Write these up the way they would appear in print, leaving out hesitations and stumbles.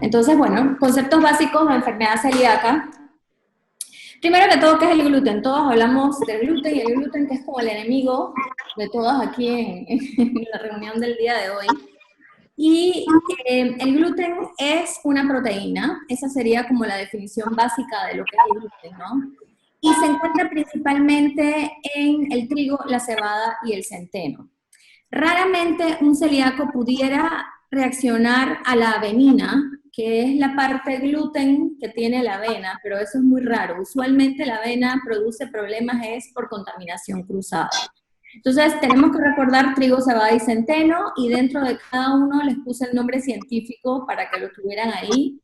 Entonces, bueno, conceptos básicos de enfermedad celíaca. Primero que todo, ¿qué es el gluten? Todos hablamos del gluten y el gluten que es como el enemigo de todos aquí en la reunión del día de hoy. Y el gluten es una proteína, esa sería como la definición básica de lo que es el gluten, ¿no? Y se encuentra principalmente en el trigo, la cebada y el centeno. Raramente un celíaco pudiera reaccionar a la avenina, que es la parte gluten que tiene la avena, pero eso es muy raro. Usualmente la avena produce problemas es por contaminación cruzada. Entonces, tenemos que recordar trigo, cebada y centeno, y dentro de cada uno les puse el nombre científico para que lo tuvieran ahí,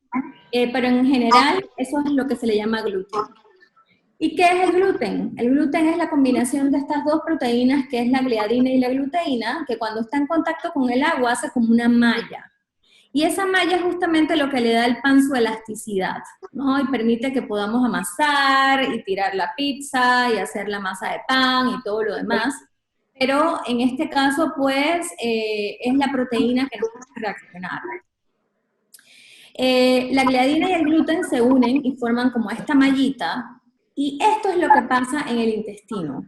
pero en general eso es lo que se le llama gluten. ¿Y qué es el gluten? El gluten es la combinación de estas dos proteínas, que es la gliadina y la gluteína, que cuando está en contacto con el agua hace como una malla. Y esa malla es justamente lo que le da al pan su elasticidad, ¿no? Y permite que podamos amasar y tirar la pizza y hacer la masa de pan y todo lo demás. Pero en este caso, pues, es la proteína que nos hace reaccionar. La gliadina y el gluten se unen y forman como esta mallita, y esto es lo que pasa en el intestino.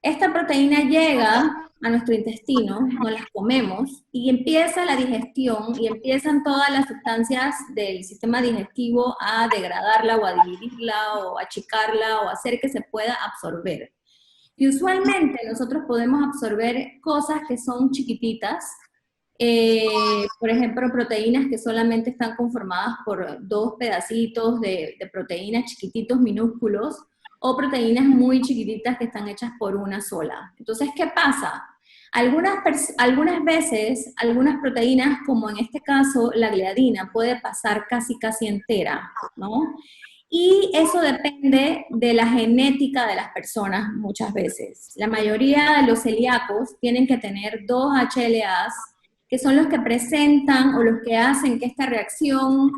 Esta proteína llega a nuestro intestino, nos las comemos, y empieza la digestión, y empiezan todas las sustancias del sistema digestivo a degradarla, o a dividirla, o a achicarla, o a hacer que se pueda absorber. Y usualmente nosotros podemos absorber cosas que son chiquititas, por ejemplo, proteínas que solamente están conformadas por dos pedacitos de proteínas chiquititos, minúsculos, o proteínas muy chiquititas que están hechas por una sola. Entonces, ¿qué pasa? Algunas veces, algunas proteínas, como en este caso la gliadina, puede pasar casi entera, ¿no? Y eso depende de la genética de las personas muchas veces. La mayoría de los celíacos tienen que tener dos HLAs, que son los que presentan o los que hacen que esta reacción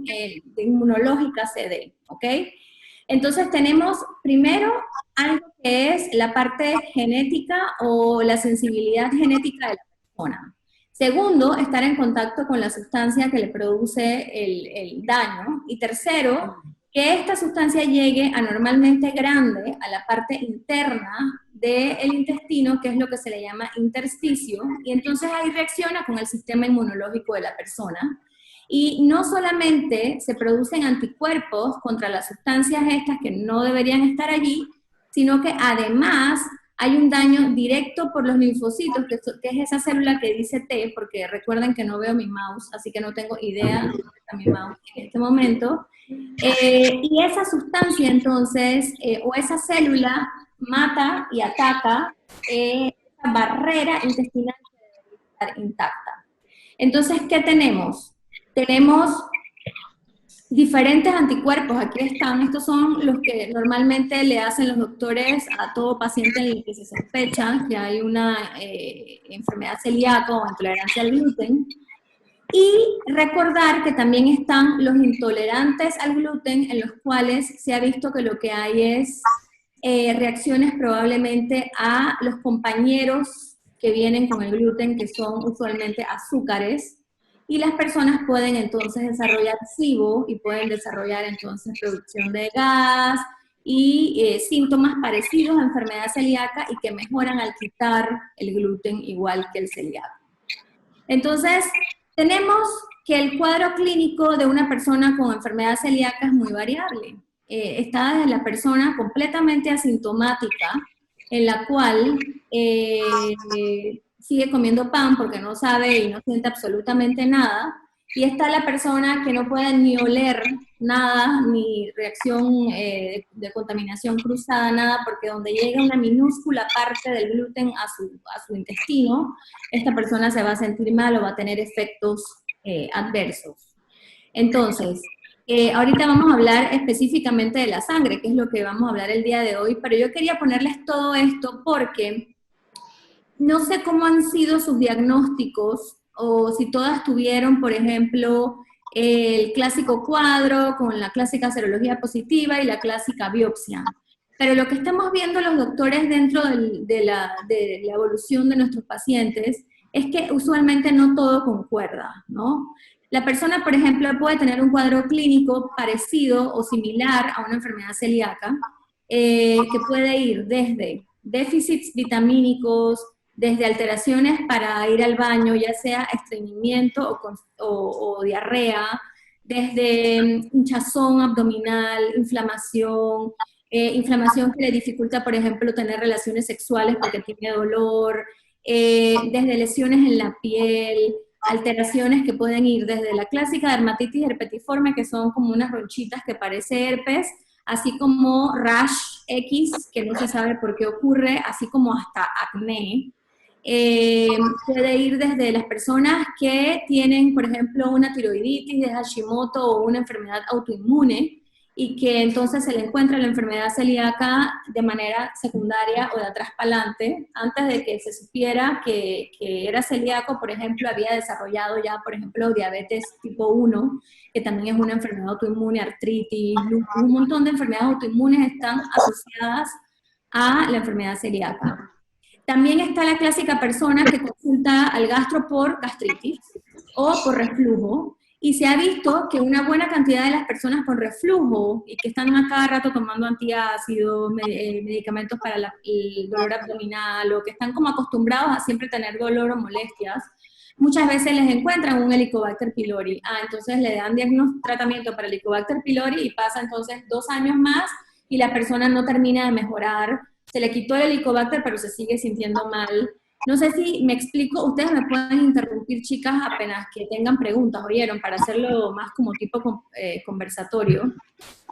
inmunológica se dé, ¿ok? Entonces tenemos primero algo que es la parte genética o la sensibilidad genética de la persona. Segundo, estar en contacto con la sustancia que le produce el daño. Y tercero, que esta sustancia llegue anormalmente grande a la parte interna del intestino, que es lo que se le llama intersticio, y entonces ahí reacciona con el sistema inmunológico de la persona. Y no solamente se producen anticuerpos contra las sustancias estas que no deberían estar allí, sino que además hay un daño directo por los linfocitos, que es esa célula que dice T, porque recuerden que no veo mi mouse, así que no tengo idea de dónde está mi mouse en este momento. Y esa sustancia entonces, o esa célula, mata y ataca esa barrera intestinal que debería estar intacta. Entonces, ¿qué tenemos? Tenemos diferentes anticuerpos, aquí están, estos son los que normalmente le hacen los doctores a todo paciente en el que se sospecha que hay una enfermedad celíaca o intolerancia al gluten. Y recordar que también están los intolerantes al gluten, en los cuales se ha visto que lo que hay es reacciones probablemente a los compañeros que vienen con el gluten, que son usualmente azúcares, y las personas pueden entonces desarrollar SIBO y pueden desarrollar entonces producción de gas y síntomas parecidos a enfermedad celíaca y que mejoran al quitar el gluten igual que el celíaco. Entonces, tenemos que el cuadro clínico de una persona con enfermedad celíaca es muy variable. Está desde la persona completamente asintomática, en la cual sigue comiendo pan porque no sabe y no siente absolutamente nada, y está la persona que no puede ni oler nada, ni reacción de contaminación cruzada, nada, porque donde llega una minúscula parte del gluten a su intestino, esta persona se va a sentir mal o va a tener efectos adversos. Entonces, ahorita vamos a hablar específicamente de la sangre, que es lo que vamos a hablar el día de hoy, pero yo quería ponerles todo esto porque no sé cómo han sido sus diagnósticos o si todas tuvieron, por ejemplo, el clásico cuadro con la clásica serología positiva y la clásica biopsia. Pero lo que estamos viendo los doctores dentro de la evolución de nuestros pacientes es que usualmente no todo concuerda, ¿no? La persona, por ejemplo, puede tener un cuadro clínico parecido o similar a una enfermedad celíaca, que puede ir desde déficits vitamínicos, desde alteraciones para ir al baño, ya sea estreñimiento o diarrea, desde hinchazón abdominal, inflamación, inflamación que le dificulta, por ejemplo, tener relaciones sexuales porque tiene dolor, desde lesiones en la piel, alteraciones que pueden ir desde la clásica dermatitis herpetiforme, que son como unas ronchitas que parece herpes, así como rash X, que no se sabe por qué ocurre, así como hasta acné. Puede ir desde las personas que tienen, por ejemplo, una tiroiditis de Hashimoto o una enfermedad autoinmune, y que entonces se le encuentra la enfermedad celíaca de manera secundaria o de atrás para adelante, antes de que se supiera que era celíaco. Por ejemplo, había desarrollado ya, por ejemplo, diabetes tipo 1, que también es una enfermedad autoinmune, artritis, lupus, un montón de enfermedades autoinmunes están asociadas a la enfermedad celíaca. También está la clásica persona que consulta al gastro por gastritis o por reflujo, y se ha visto que una buena cantidad de las personas con reflujo y que están a cada rato tomando antiácidos, medicamentos para el dolor abdominal, o que están como acostumbrados a siempre tener dolor o molestias, muchas veces les encuentran un Helicobacter pylori. Entonces le dan tratamiento para Helicobacter pylori y pasa entonces 2 años más y la persona no termina de mejorar. Se le quitó el Helicobacter, pero se sigue sintiendo mal. No sé si me explico, ustedes me pueden interrumpir, chicas, apenas que tengan preguntas, ¿oyeron? Para hacerlo más como tipo conversatorio.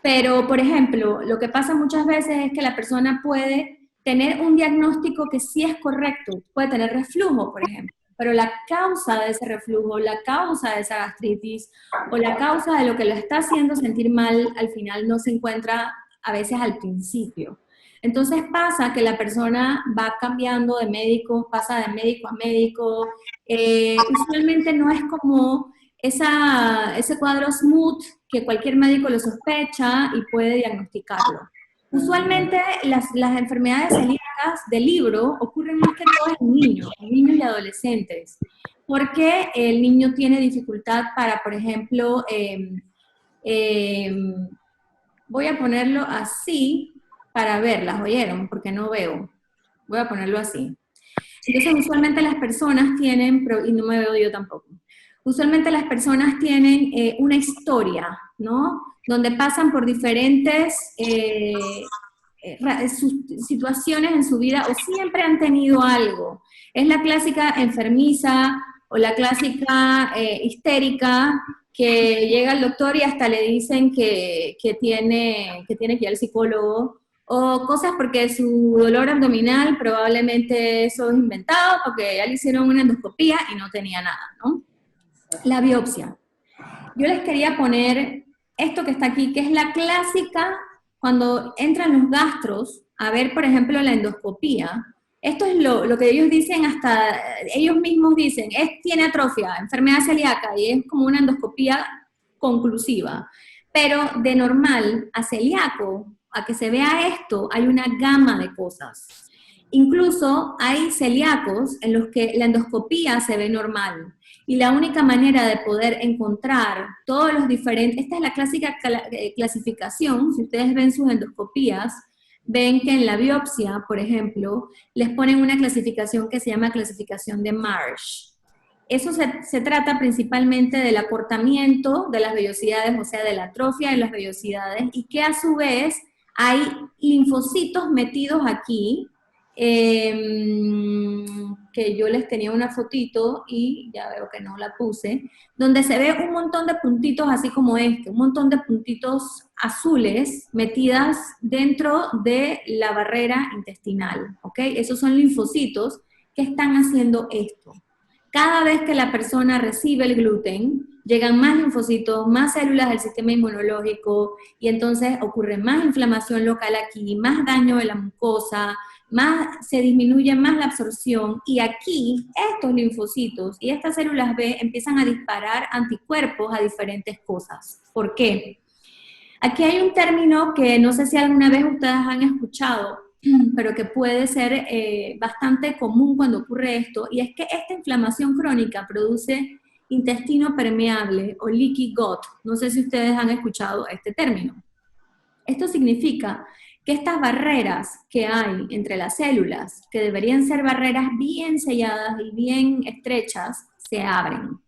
Pero, por ejemplo, lo que pasa muchas veces es que la persona puede tener un diagnóstico que sí es correcto, puede tener reflujo, por ejemplo, pero la causa de ese reflujo, la causa de esa gastritis o la causa de lo que lo está haciendo sentir mal, al final no se encuentra a veces al principio. Entonces pasa que la persona va cambiando de médico, pasa de médico a médico. Usualmente no es como ese cuadro smooth que cualquier médico lo sospecha y puede diagnosticarlo. Usualmente las enfermedades celíacas del libro ocurren más que todo en niños y adolescentes, porque el niño tiene dificultad para, por ejemplo, eh, voy a ponerlo así para verlas, ¿oyeron? Porque no veo. Voy a ponerlo así. Entonces, usualmente las personas tienen, y no me veo yo tampoco, usualmente las personas tienen una historia, ¿no? Donde pasan por diferentes situaciones en su vida o siempre han tenido algo. Es la clásica enfermiza o la clásica histérica que llega al doctor y hasta le dicen que tiene que ir al psicólogo, o cosas porque su dolor abdominal probablemente eso es inventado porque ya le hicieron una endoscopía y no tenía nada, ¿no? La biopsia. Yo les quería poner esto que está aquí, que es la clásica cuando entran los gastros a ver, por ejemplo, la endoscopía. Esto es lo que ellos dicen, hasta ellos mismos dicen, tiene atrofia, enfermedad celíaca, y es como una endoscopía conclusiva. Pero de normal a celíaco, a que se vea esto, hay una gama de cosas. Incluso hay celíacos en los que la endoscopía se ve normal. Y la única manera de poder encontrar todos los diferentes, esta es la clásica clasificación, si ustedes ven sus endoscopías, ven que en la biopsia, por ejemplo, les ponen una clasificación que se llama clasificación de Marsh. Eso se trata principalmente del acortamiento de las vellosidades, o sea, de la atrofia de las vellosidades, y que a su vez hay linfocitos metidos aquí, que yo les tenía una fotito y ya veo que no la puse, donde se ve un montón de puntitos así como este, un montón de puntitos azules metidas dentro de la barrera intestinal, ¿ok? Esos son linfocitos que están haciendo esto. Cada vez que la persona recibe el gluten, llegan más linfocitos, más células del sistema inmunológico, y entonces ocurre más inflamación local aquí, más daño de la mucosa, se disminuye más la absorción, y aquí estos linfocitos y estas células B empiezan a disparar anticuerpos a diferentes cosas. ¿Por qué? Aquí hay un término que no sé si alguna vez ustedes han escuchado, pero que puede ser bastante común cuando ocurre esto, y es que esta inflamación crónica produce intestino permeable o leaky gut. No sé si ustedes han escuchado este término. Esto significa que estas barreras que hay entre las células, que deberían ser barreras bien selladas y bien estrechas, se abren.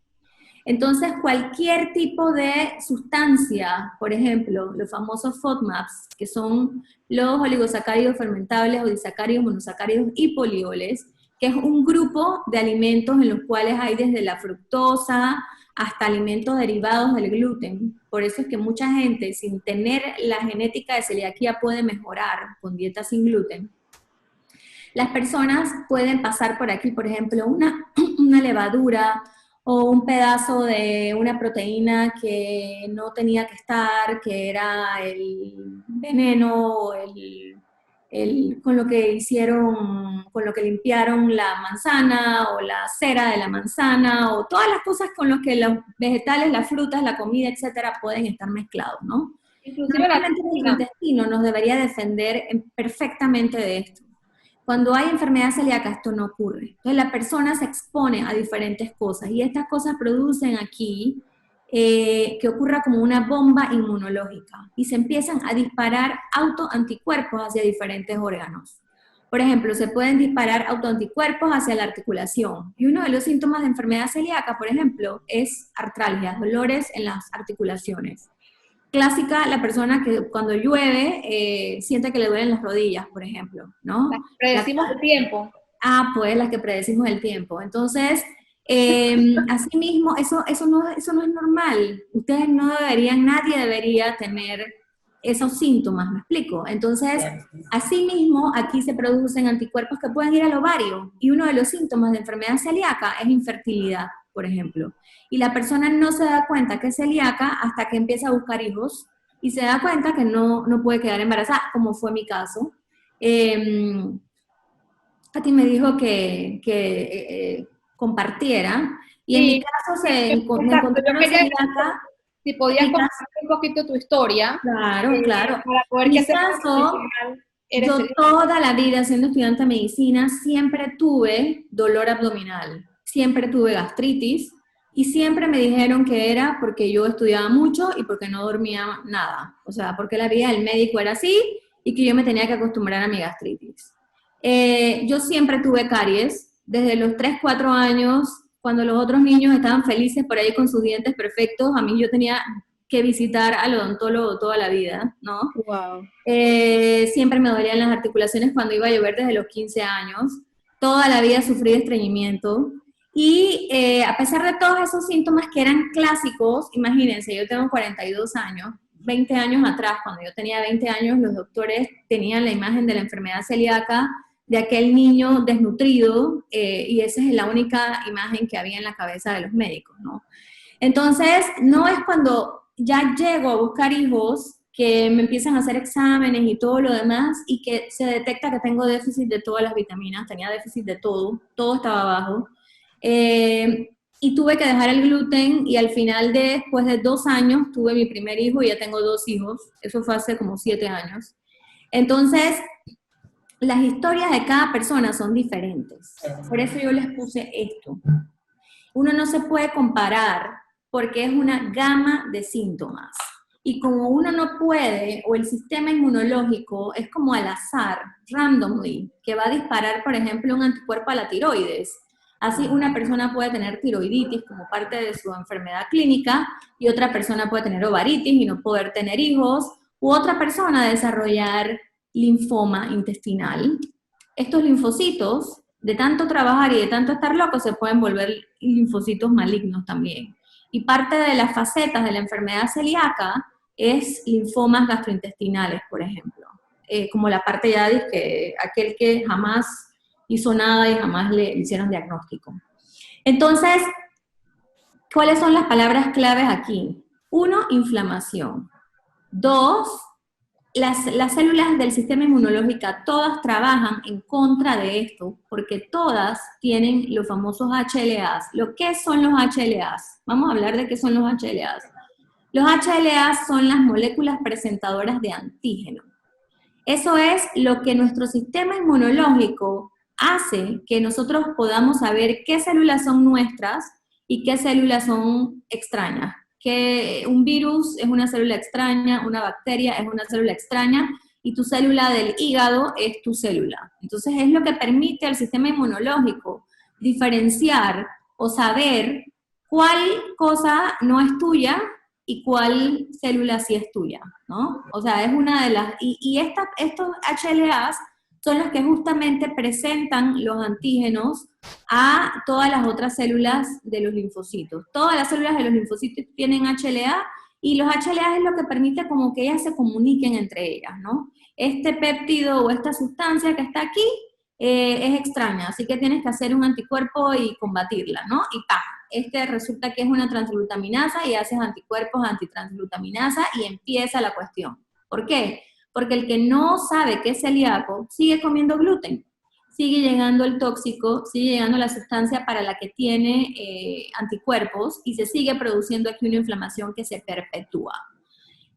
Entonces, cualquier tipo de sustancia, por ejemplo, los famosos FODMAPs, que son los oligosacáridos fermentables o disacáridos, monosacáridos y polioles, que es un grupo de alimentos en los cuales hay desde la fructosa hasta alimentos derivados del gluten. Por eso es que mucha gente, sin tener la genética de celiaquía, puede mejorar con dieta sin gluten. Las personas pueden pasar por aquí, por ejemplo, una levadura o un pedazo de una proteína que no tenía que estar, que era el veneno, con lo que hicieron, con lo que limpiaron la manzana o la cera de la manzana o todas las cosas con las que los vegetales, las frutas, la comida, etcétera, pueden estar mezclados, ¿no? Inclusive la Normalmente nuestro intestino nos debería defender perfectamente de esto. Cuando hay enfermedad celíaca esto no ocurre. Entonces la persona se expone a diferentes cosas y estas cosas producen aquí que ocurra como una bomba inmunológica y se empiezan a disparar autoanticuerpos hacia diferentes órganos. Por ejemplo, se pueden disparar autoanticuerpos hacia la articulación. Y uno de los síntomas de enfermedad celíaca, por ejemplo, es artralgia, dolores en las articulaciones. Clásica, la persona que cuando llueve siente que le duelen las rodillas, por ejemplo, ¿no? predecimos el tiempo. Pues las que predecimos el tiempo. Entonces, asimismo, eso no es normal. Ustedes no deberían, nadie debería tener esos síntomas, ¿me explico? Entonces, asimismo, aquí se producen anticuerpos que pueden ir al ovario y uno de los síntomas de enfermedad celíaca es infertilidad, por ejemplo. Y la persona no se da cuenta que es celíaca hasta que empieza a buscar hijos y se da cuenta que no puede quedar embarazada, como fue mi caso. Pati me dijo que compartiera, y en mi caso me encontraron celíaca. Si podías compartir un poquito tu historia. Claro, claro. Para poder En que mi caso, eres yo toda la vida siendo estudiante de medicina siempre tuve dolor abdominal, siempre tuve gastritis y siempre me dijeron que era porque yo estudiaba mucho y porque no dormía nada. O sea, porque la vida del médico era así y que yo me tenía que acostumbrar a mi gastritis. Yo siempre tuve caries, desde los 3, 4 años, cuando los otros niños estaban felices por ahí con sus dientes perfectos, a mí yo tenía que visitar al odontólogo toda la vida, ¿no? Wow. Siempre me dolían las articulaciones cuando iba a llover desde los 15 años. Toda la vida sufrí de estreñimiento. Y a pesar de todos esos síntomas que eran clásicos, imagínense, yo tengo 42 años, 20 años atrás, cuando yo tenía 20 años, los doctores tenían la imagen de la enfermedad celíaca de aquel niño desnutrido, y esa es la única imagen que había en la cabeza de los médicos, ¿no? Entonces, no es cuando ya llego a buscar hijos que me empiezan a hacer exámenes y todo lo demás y que se detecta que tengo déficit de todas las vitaminas, tenía déficit de todo estaba bajo. Y tuve que dejar el gluten y al final, después de 2 años, tuve mi primer hijo y ya tengo 2 hijos. Eso fue hace como 7 años. Entonces, las historias de cada persona son diferentes. Por eso yo les puse esto. Uno no se puede comparar porque es una gama de síntomas. Y como uno no puede, o el sistema inmunológico es como al azar, randomly, que va a disparar, por ejemplo, un anticuerpo a la tiroides. Así una persona puede tener tiroiditis como parte de su enfermedad clínica y otra persona puede tener ovaritis y no poder tener hijos, u otra persona desarrollar linfoma intestinal. Estos linfocitos, de tanto trabajar y de tanto estar locos, se pueden volver linfocitos malignos también. Y parte de las facetas de la enfermedad celíaca es linfomas gastrointestinales, por ejemplo. Como la parte ya de que aquel que jamás hizo nada y jamás le hicieron diagnóstico. Entonces, ¿cuáles son las palabras claves aquí? 1, inflamación. 2, las células del sistema inmunológico todas trabajan en contra de esto, porque todas tienen los famosos HLAs. ¿Qué son los HLAs? Vamos a hablar de qué son los HLAs. Los HLAs son las moléculas presentadoras de antígeno. Eso es lo que nuestro sistema inmunológico hace que nosotros podamos saber qué células son nuestras y qué células son extrañas. Que un virus es una célula extraña, una bacteria es una célula extraña, y tu célula del hígado es tu célula. Entonces es lo que permite al sistema inmunológico diferenciar o saber cuál cosa no es tuya y cuál célula sí es tuya, ¿no? O sea, es una de las... estos HLAs son los que justamente presentan los antígenos a todas las otras células de los linfocitos. Todas las células de los linfocitos tienen HLA, y los HLA es lo que permite como que ellas se comuniquen entre ellas, ¿no? Este péptido o esta sustancia que está aquí es extraña, así que tienes que hacer un anticuerpo y combatirla, ¿no? Y ¡pam! Resulta que es una transglutaminasa y haces anticuerpos antitransglutaminasa y empieza la cuestión. ¿Por qué? Porque el que no sabe que es celíaco sigue comiendo gluten, sigue llegando el tóxico, sigue llegando la sustancia para la que tiene anticuerpos y se sigue produciendo aquí una inflamación que se perpetúa.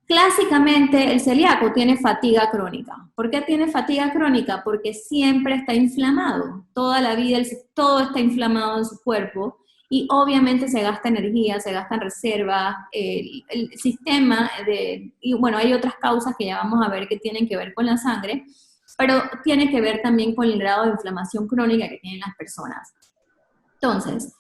Clásicamente el celíaco tiene fatiga crónica. ¿Por qué tiene fatiga crónica? Porque siempre está inflamado. Toda la vida todo está inflamado en su cuerpo y obviamente se gasta energía, se gastan reservas, el sistema y bueno, hay otras causas que ya vamos a ver que tienen que ver con la sangre, pero tiene que ver también con el grado de inflamación crónica que tienen las personas. Entonces,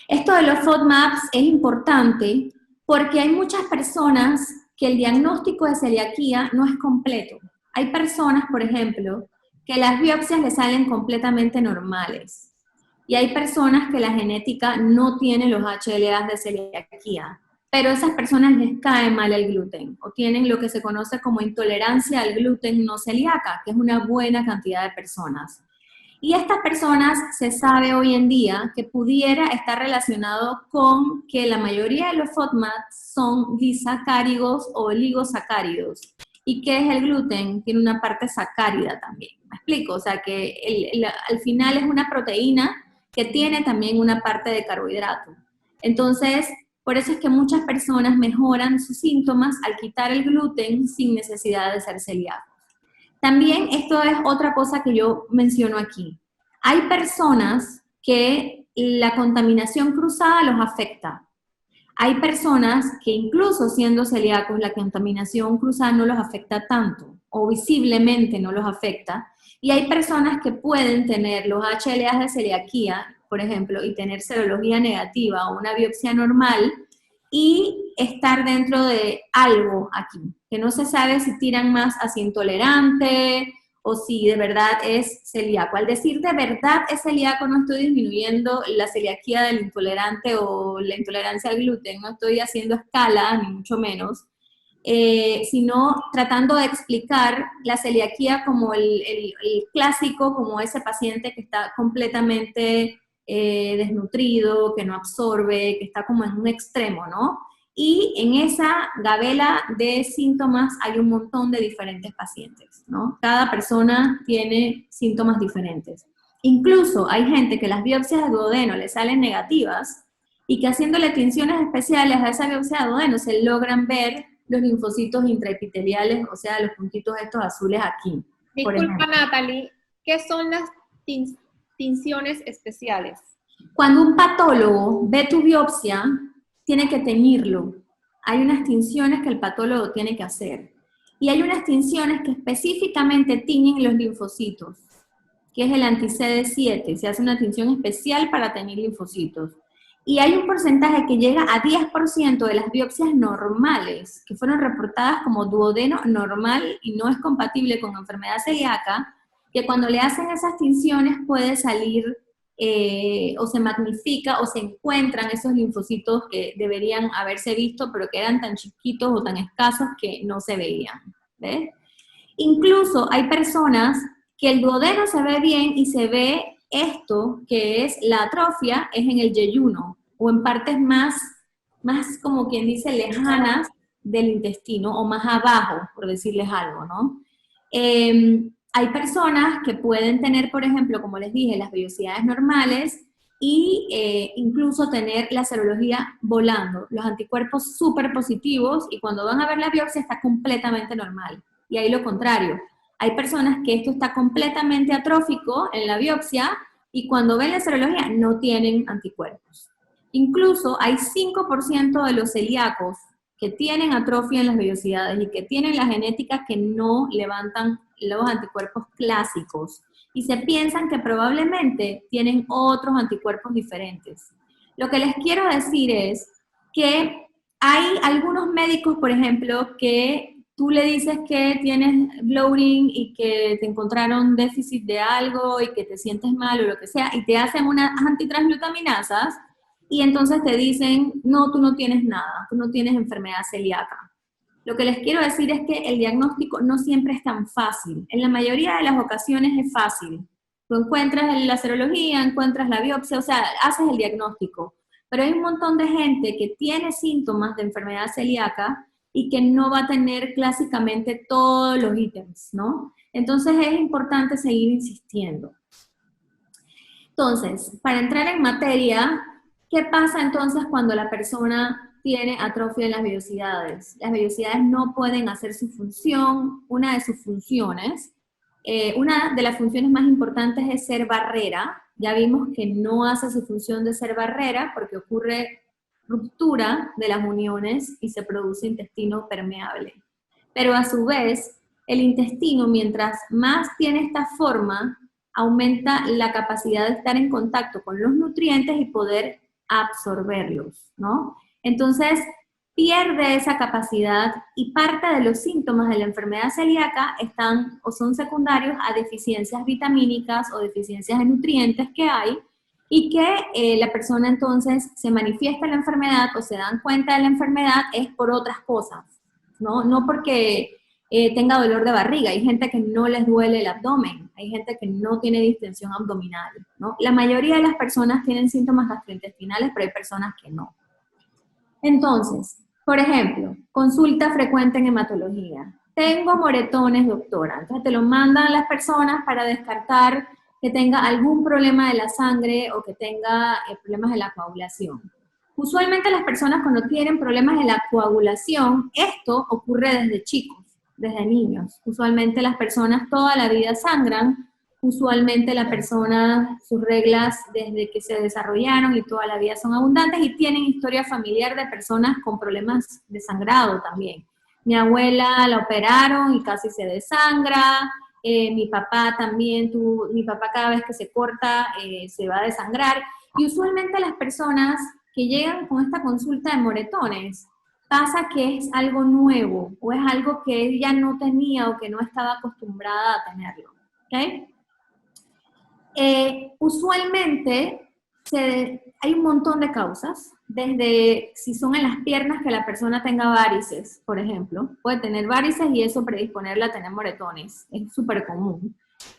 esto de los FODMAPs es importante porque hay muchas personas que el diagnóstico de celiaquía no es completo. Hay personas, por ejemplo, que las biopsias le salen completamente normales. Y hay personas que la genética no tiene los HLA de celiaquía, pero a esas personas les cae mal el gluten, o tienen lo que se conoce como intolerancia al gluten no celíaca, que es una buena cantidad de personas. Y estas personas se sabe hoy en día que pudiera estar relacionado con que la mayoría de los FODMAPs son disacáridos o oligosacáridos. ¿Y qué es el gluten? Tiene una parte sacárida también. ¿Me explico? O sea que al final es una proteína que tiene también una parte de carbohidrato. Entonces, por eso es que muchas personas mejoran sus síntomas al quitar el gluten sin necesidad de ser celíacos. También esto es otra cosa que yo menciono aquí. Hay personas que la contaminación cruzada los afecta. Hay personas que incluso siendo celíacos la contaminación cruzada no los afecta tanto o visiblemente no los afecta. Y hay personas que pueden tener los HLA de celiaquía, por ejemplo, y tener serología negativa o una biopsia normal y estar dentro de algo aquí, que no se sabe si tiran más hacia intolerante o si de verdad es celíaco. Al decir de verdad es celíaco no estoy disminuyendo la celiaquía del intolerante o la intolerancia al gluten, no estoy haciendo escala, ni mucho menos, sino tratando de explicar la celiaquía como el clásico, como ese paciente que está completamente desnutrido, que no absorbe, que está como en un extremo, ¿no? Y en esa gabela de síntomas hay un montón de diferentes pacientes, ¿no? Cada persona tiene síntomas diferentes. Incluso hay gente que las biopsias de duodeno le salen negativas y que haciéndole tinciones especiales a esa biopsia de duodeno se logran ver los linfocitos intraepiteliales, o sea, los puntitos estos azules aquí. Disculpa, Natalie, ¿qué son las tinciones especiales? Cuando un patólogo ve tu biopsia, tiene que teñirlo. Hay unas tinciones que el patólogo tiene que hacer. Y hay unas tinciones que específicamente tiñen los linfocitos, que es el anti-CD7. Se hace una tinción especial para teñir linfocitos. Y hay un porcentaje que llega a 10% de las biopsias normales, que fueron reportadas como duodeno normal y no es compatible con enfermedad celíaca, que cuando le hacen esas tinciones puede salir o se magnifica o se encuentran esos linfocitos que deberían haberse visto, pero que eran tan chiquitos o tan escasos que no se veían. ¿Ves? Incluso hay personas que el duodeno se ve bien y se ve esto, que es la atrofia, es en el yeyuno, o en partes más como quien dice lejanas del intestino, o más abajo, por decirles algo, ¿no? Hay personas que pueden tener, por ejemplo, como les dije, las vellosidades normales y incluso tener la serología volando, los anticuerpos súper positivos, y cuando van a ver la biopsia está completamente normal. Y ahí lo contrario. Hay personas que esto está completamente atrófico en la biopsia y cuando ven la serología no tienen anticuerpos. Incluso hay 5% de los celíacos que tienen atrofia en las vellosidades y que tienen la genética que no levantan los anticuerpos clásicos. Y se piensan que probablemente tienen otros anticuerpos diferentes. Lo que les quiero decir es que hay algunos médicos, por ejemplo, que tú le dices que tienes bloating y que te encontraron déficit de algo y que te sientes mal o lo que sea, y te hacen unas antitransglutaminasas, y entonces te dicen, no, tú no tienes nada, tú no tienes enfermedad celíaca. Lo que les quiero decir es que el diagnóstico no siempre es tan fácil. En la mayoría de las ocasiones es fácil. Tú encuentras la serología, encuentras la biopsia, o sea, haces el diagnóstico. Pero hay un montón de gente que tiene síntomas de enfermedad celíaca y que no va a tener clásicamente todos los ítems, ¿no? Entonces es importante seguir insistiendo. Entonces, para entrar en materia, ¿qué pasa entonces cuando la persona tiene atrofia en las vellosidades? Las vellosidades no pueden hacer su función, una de sus funciones. Una de las funciones más importantes es ser barrera. Ya vimos que no hace su función de ser barrera porque ocurre ruptura de las uniones y se produce intestino permeable. Pero a su vez, el intestino, mientras más tiene esta forma, aumenta la capacidad de estar en contacto con los nutrientes y poder absorberlos, ¿no? Entonces, pierde esa capacidad y parte de los síntomas de la enfermedad celíaca están o son secundarios a deficiencias vitamínicas o deficiencias de nutrientes que hay y que la persona entonces se manifiesta la enfermedad o se dan cuenta de la enfermedad es por otras cosas, ¿no? No porque tenga dolor de barriga. Hay gente que no les duele el abdomen, hay gente que no tiene distensión abdominal, ¿no? La mayoría de las personas tienen síntomas gastrointestinales, pero hay personas que no. Entonces, por ejemplo, consulta frecuente en hematología. Tengo moretones, doctora. Entonces te lo mandan las personas para descartar que tenga algún problema de la sangre o que tenga problemas de la coagulación. Usualmente las personas cuando tienen problemas de la coagulación, esto ocurre desde chicos, desde niños. Usualmente las personas toda la vida sangran, usualmente las personas, sus reglas desde que se desarrollaron y toda la vida son abundantes y tienen historia familiar de personas con problemas de sangrado también. Mi abuela la operaron y casi se desangra, mi papá también mi papá cada vez que se corta se va a desangrar, y usualmente las personas que llegan con esta consulta de moretones, pasa que es algo nuevo, o es algo que ella no tenía o que no estaba acostumbrada a tenerlo, ¿ok? Usualmente hay un montón de causas, desde si son en las piernas que la persona tenga varices, por ejemplo, puede tener varices y eso predisponerla a tener moretones, es súper común,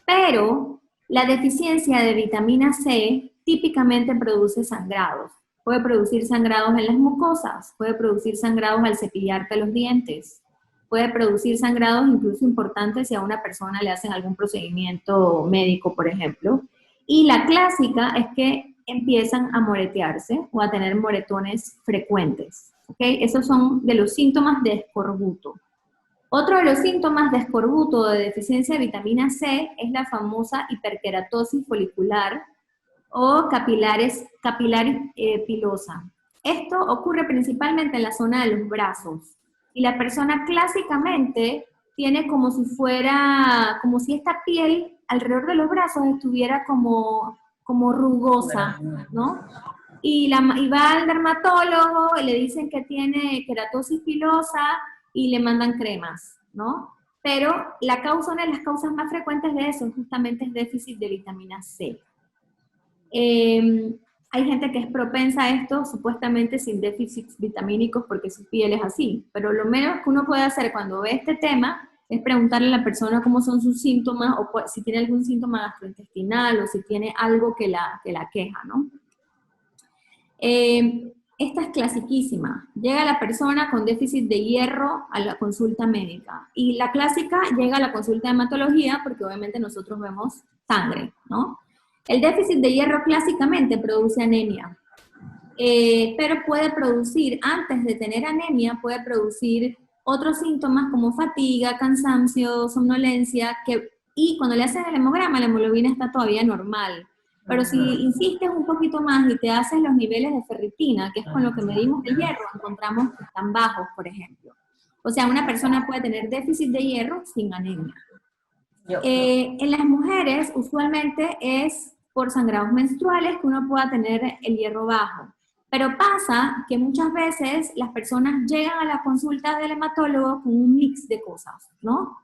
pero la deficiencia de vitamina C típicamente produce sangrados, puede producir sangrados en las mucosas, puede producir sangrados al cepillarte los dientes, puede producir sangrados incluso importantes si a una persona le hacen algún procedimiento médico, por ejemplo. Y la clásica es que empiezan a moretearse o a tener moretones frecuentes. ¿Okay? Esos son de los síntomas de escorbuto. Otro de los síntomas de escorbuto o de deficiencia de vitamina C es la famosa hiperkeratosis folicular o capilar pilosa. Esto ocurre principalmente en la zona de los brazos. Y la persona clásicamente tiene como si esta piel alrededor de los brazos estuviera como rugosa, ¿no? Y va al dermatólogo y le dicen que tiene keratosis pilosa y le mandan cremas, ¿no? Pero una de las causas más frecuentes de eso justamente es déficit de vitamina C. Hay gente que es propensa a esto supuestamente sin déficits vitamínicos porque su piel es así, pero lo menos que uno puede hacer cuando ve este tema es preguntarle a la persona cómo son sus síntomas o si tiene algún síntoma gastrointestinal o si tiene algo que la queja, ¿no? Esta es clasiquísima. Llega la persona con déficit de hierro a la consulta médica y la clásica llega a la consulta de hematología porque obviamente nosotros vemos sangre, ¿no? El déficit de hierro clásicamente produce anemia, pero puede producir, antes de tener anemia, puede producir otros síntomas como fatiga, cansancio, somnolencia, y cuando le hacen el hemograma, la hemoglobina está todavía normal. Pero si insistes un poquito más y te haces los niveles de ferritina, que es con lo que medimos el hierro, encontramos que están bajos, por ejemplo. O sea, una persona puede tener déficit de hierro sin anemia. En las mujeres, usualmente es por sangrados menstruales que uno pueda tener el hierro bajo. Pero pasa que muchas veces las personas llegan a la consulta del hematólogo con un mix de cosas, ¿no?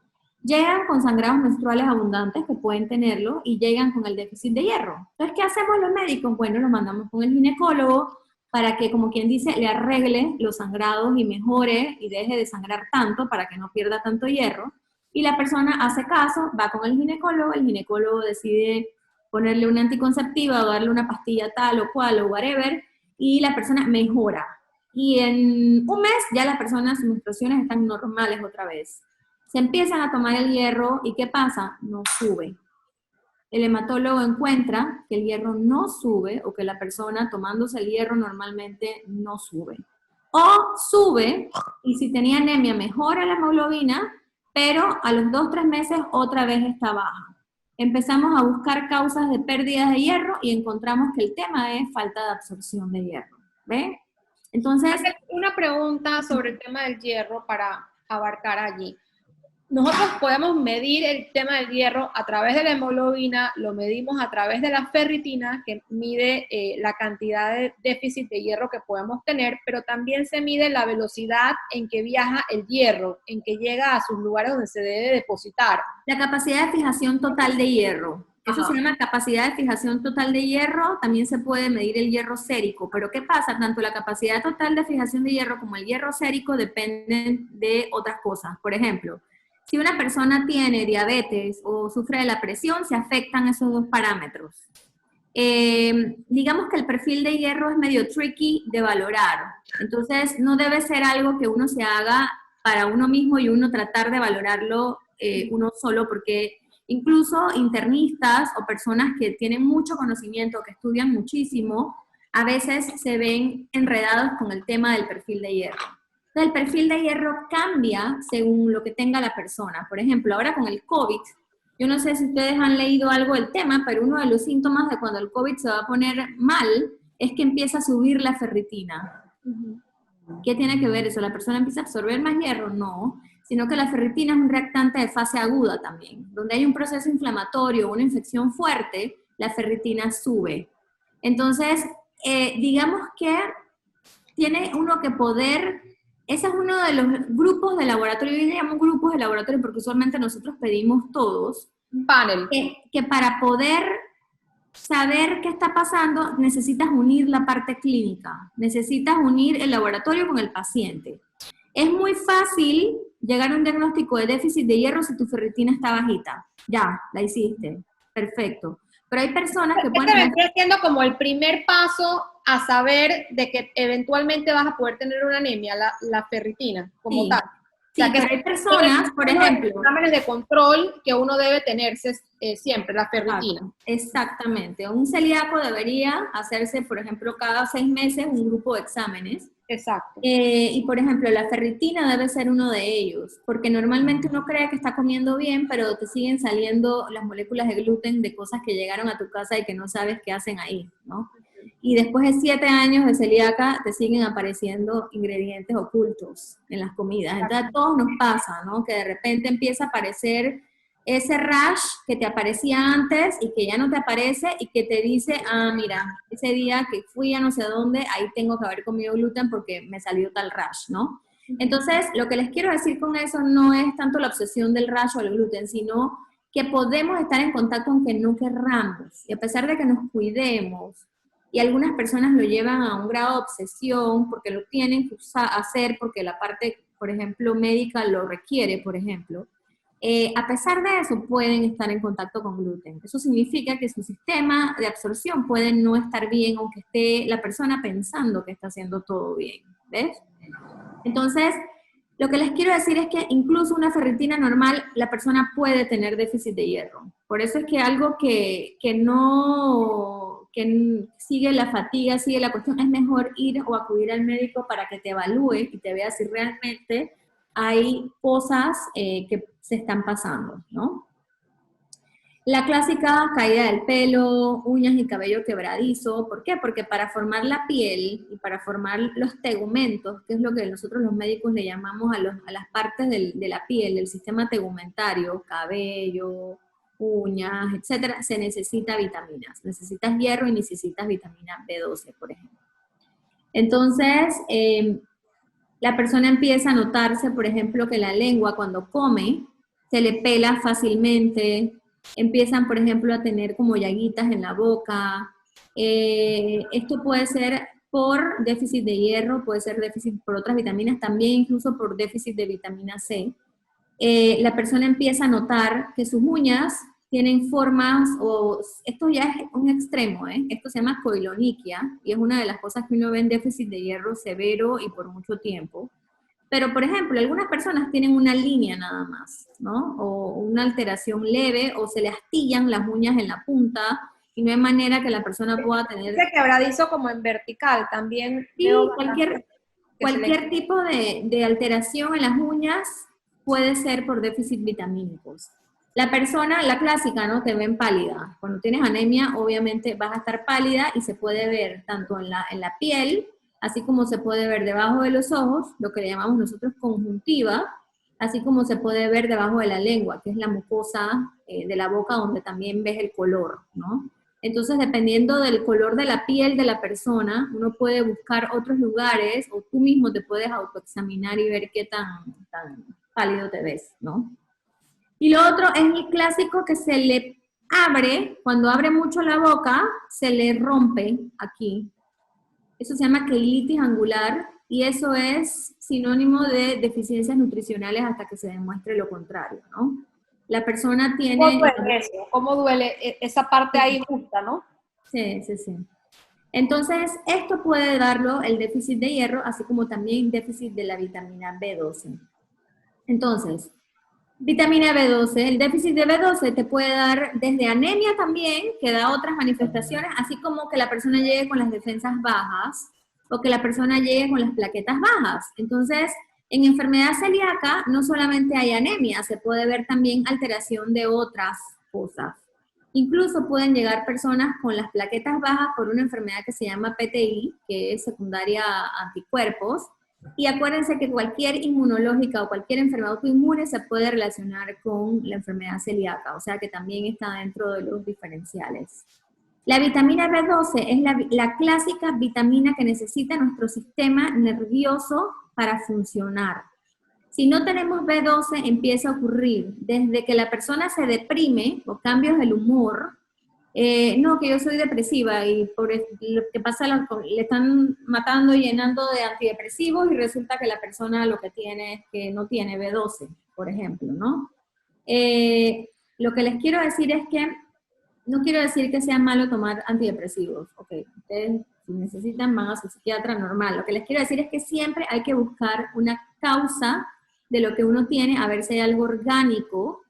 Llegan con sangrados menstruales abundantes, que pueden tenerlo, y llegan con el déficit de hierro. Entonces, ¿qué hacemos los médicos? Bueno, lo mandamos con el ginecólogo para que, como quien dice, le arregle los sangrados y mejore y deje de sangrar tanto para que no pierda tanto hierro. Y la persona hace caso, va con el ginecólogo decide ponerle una anticonceptiva o darle una pastilla tal o cual o whatever, y la persona mejora. Y en un mes ya las personas, sus menstruaciones están normales otra vez. Se empiezan a tomar el hierro y ¿qué pasa? No sube. El hematólogo encuentra que el hierro no sube o que la persona tomándose el hierro normalmente no sube. O sube y si tenía anemia mejora la hemoglobina, pero a los 2-3 meses otra vez está baja. Empezamos a buscar causas de pérdidas de hierro y encontramos que el tema es falta de absorción de hierro. ¿Ve? Entonces, una pregunta sobre el tema del hierro para abarcar allí. Nosotros podemos medir el tema del hierro a través de la hemoglobina, lo medimos a través de la ferritina, que mide la cantidad de déficit de hierro que podemos tener, pero también se mide la velocidad en que viaja el hierro, en que llega a sus lugares donde se debe depositar. La capacidad de fijación total de hierro. Eso se llama capacidad de fijación total de hierro. También se puede medir el hierro sérico. Pero ¿qué pasa? Tanto la capacidad total de fijación de hierro como el hierro sérico dependen de otras cosas. Por ejemplo, si una persona tiene diabetes o sufre de la presión, se afectan esos dos parámetros. Digamos que el perfil de hierro es medio tricky de valorar. Entonces, no debe ser algo que uno se haga para uno mismo y uno tratar de valorarlo uno solo, porque incluso internistas o personas que tienen mucho conocimiento, que estudian muchísimo, a veces se ven enredados con el tema del perfil de hierro. Entonces, el perfil de hierro cambia según lo que tenga la persona. Por ejemplo, ahora con el COVID, yo no sé si ustedes han leído algo del tema, pero uno de los síntomas de cuando el COVID se va a poner mal es que empieza a subir la ferritina. ¿Qué tiene que ver eso? ¿La persona empieza a absorber más hierro? No, sino que la ferritina es un reactante de fase aguda también. Donde hay un proceso inflamatorio, una infección fuerte, la ferritina sube. Entonces, digamos que tiene uno que poder. Ese es uno de los grupos de laboratorio. Yo le llamo grupos de laboratorio porque usualmente nosotros pedimos todos. Un panel. Que para poder saber qué está pasando, necesitas unir la parte clínica. Necesitas unir el laboratorio con el paciente. Es muy fácil llegar a un diagnóstico de déficit de hierro si tu ferritina está bajita. Ya, la hiciste. Perfecto. Pero hay personas que pueden... Vendría siendo como el primer paso a saber de que eventualmente vas a poder tener una anemia, la ferritina, como tal. Sí, o sea, pero hay personas, por ejemplo... exámenes de control que uno debe tenerse siempre, la ferritina. Exactamente. Un celíaco debería hacerse, por ejemplo, cada 6 meses un grupo de exámenes. Exacto. Y, por ejemplo, la ferritina debe ser uno de ellos, porque normalmente uno cree que está comiendo bien, pero te siguen saliendo las moléculas de gluten de cosas que llegaron a tu casa y que no sabes qué hacen ahí, ¿no? Y después de 7 años de celíaca, te siguen apareciendo ingredientes ocultos en las comidas. Entonces a todos nos pasa, ¿no? Que de repente empieza a aparecer ese rash que te aparecía antes y que ya no te aparece y que te dice, ah, mira, ese día que fui a no sé dónde, ahí tengo que haber comido gluten porque me salió tal rash, ¿no? Entonces, lo que les quiero decir con eso no es tanto la obsesión del rash o el gluten, sino que podemos estar en contacto aunque no querramos. Y a pesar de que nos cuidemos, y algunas personas lo llevan a un grado de obsesión porque lo tienen que hacer, porque la parte, por ejemplo, médica lo requiere, por ejemplo. A pesar de eso, pueden estar en contacto con gluten. Eso significa que su sistema de absorción puede no estar bien, aunque esté la persona pensando que está haciendo todo bien. ¿Ves? Entonces, lo que les quiero decir es que incluso una ferritina normal, la persona puede tener déficit de hierro. Por eso es que algo que sigue la fatiga, sigue la cuestión, es mejor ir o acudir al médico para que te evalúe y te vea si realmente hay cosas que se están pasando, ¿no? La clásica caída del pelo, uñas y cabello quebradizo. ¿Por qué? Porque para formar la piel y para formar los tegumentos, que es lo que nosotros los médicos le llamamos a las partes de la piel, del sistema tegumentario, cabello, uñas, etcétera, se necesita vitaminas. Necesitas hierro y necesitas vitamina B12, por ejemplo. Entonces, la persona empieza a notarse, por ejemplo, que la lengua cuando come se le pela fácilmente, empiezan, por ejemplo, a tener como llaguitas en la boca. Esto puede ser por déficit de hierro, puede ser déficit por otras vitaminas, también incluso por déficit de vitamina C. La persona empieza a notar que sus uñas tienen formas, o esto ya es un extremo, esto se llama coiloniquia, y es una de las cosas que uno ve en déficit de hierro severo y por mucho tiempo. Pero, por ejemplo, algunas personas tienen una línea nada más, ¿no? O una alteración leve, o se le astillan las uñas en la punta, y no hay manera que la persona pueda tener... Ese quebradizo como en vertical, también Sí, veo cualquier tipo de alteración en las uñas puede ser por déficit vitamínicos. La persona, la clásica, ¿no? Te ven pálida. Cuando tienes anemia, obviamente vas a estar pálida y se puede ver tanto en la piel, así como se puede ver debajo de los ojos, lo que le llamamos nosotros conjuntiva, así como se puede ver debajo de la lengua, que es la mucosa de la boca donde también ves el color, ¿no? Entonces, dependiendo del color de la piel de la persona, uno puede buscar otros lugares o tú mismo te puedes autoexaminar y ver qué tan pálido te ves, ¿no? Y lo otro es el clásico que se le abre, cuando abre mucho la boca, se le rompe aquí. Eso se llama queilitis angular y eso es sinónimo de deficiencias nutricionales hasta que se demuestre lo contrario, ¿no? La persona ¿Cómo tiene... duele eso? ¿Cómo duele esa parte ahí justa, no? Sí, sí, sí. Entonces, esto puede darlo el déficit de hierro, así como también déficit de la vitamina B12. Entonces, vitamina B12, el déficit de B12 te puede dar desde anemia también, que da otras manifestaciones, así como que la persona llegue con las defensas bajas o que la persona llegue con las plaquetas bajas. Entonces, en enfermedad celíaca no solamente hay anemia, se puede ver también alteración de otras cosas. Incluso pueden llegar personas con las plaquetas bajas por una enfermedad que se llama PTI, que es secundaria a anticuerpos, y acuérdense que cualquier inmunológica o cualquier enfermedad autoinmune se puede relacionar con la enfermedad celíaca, o sea que también está dentro de los diferenciales. La vitamina B12 es la clásica vitamina que necesita nuestro sistema nervioso para funcionar. Si no tenemos B12, empieza a ocurrir desde que la persona se deprime o cambios del humor. No, que yo soy depresiva y por lo que pasa, le están matando y llenando de antidepresivos y resulta que la persona lo que tiene es que no tiene B12, por ejemplo, ¿no? Lo que les quiero decir es que no quiero decir que sea malo tomar antidepresivos, ok, ustedes si necesitan van a su psiquiatra normal. Lo que les quiero decir es que siempre hay que buscar una causa de lo que uno tiene, a ver si hay algo orgánico.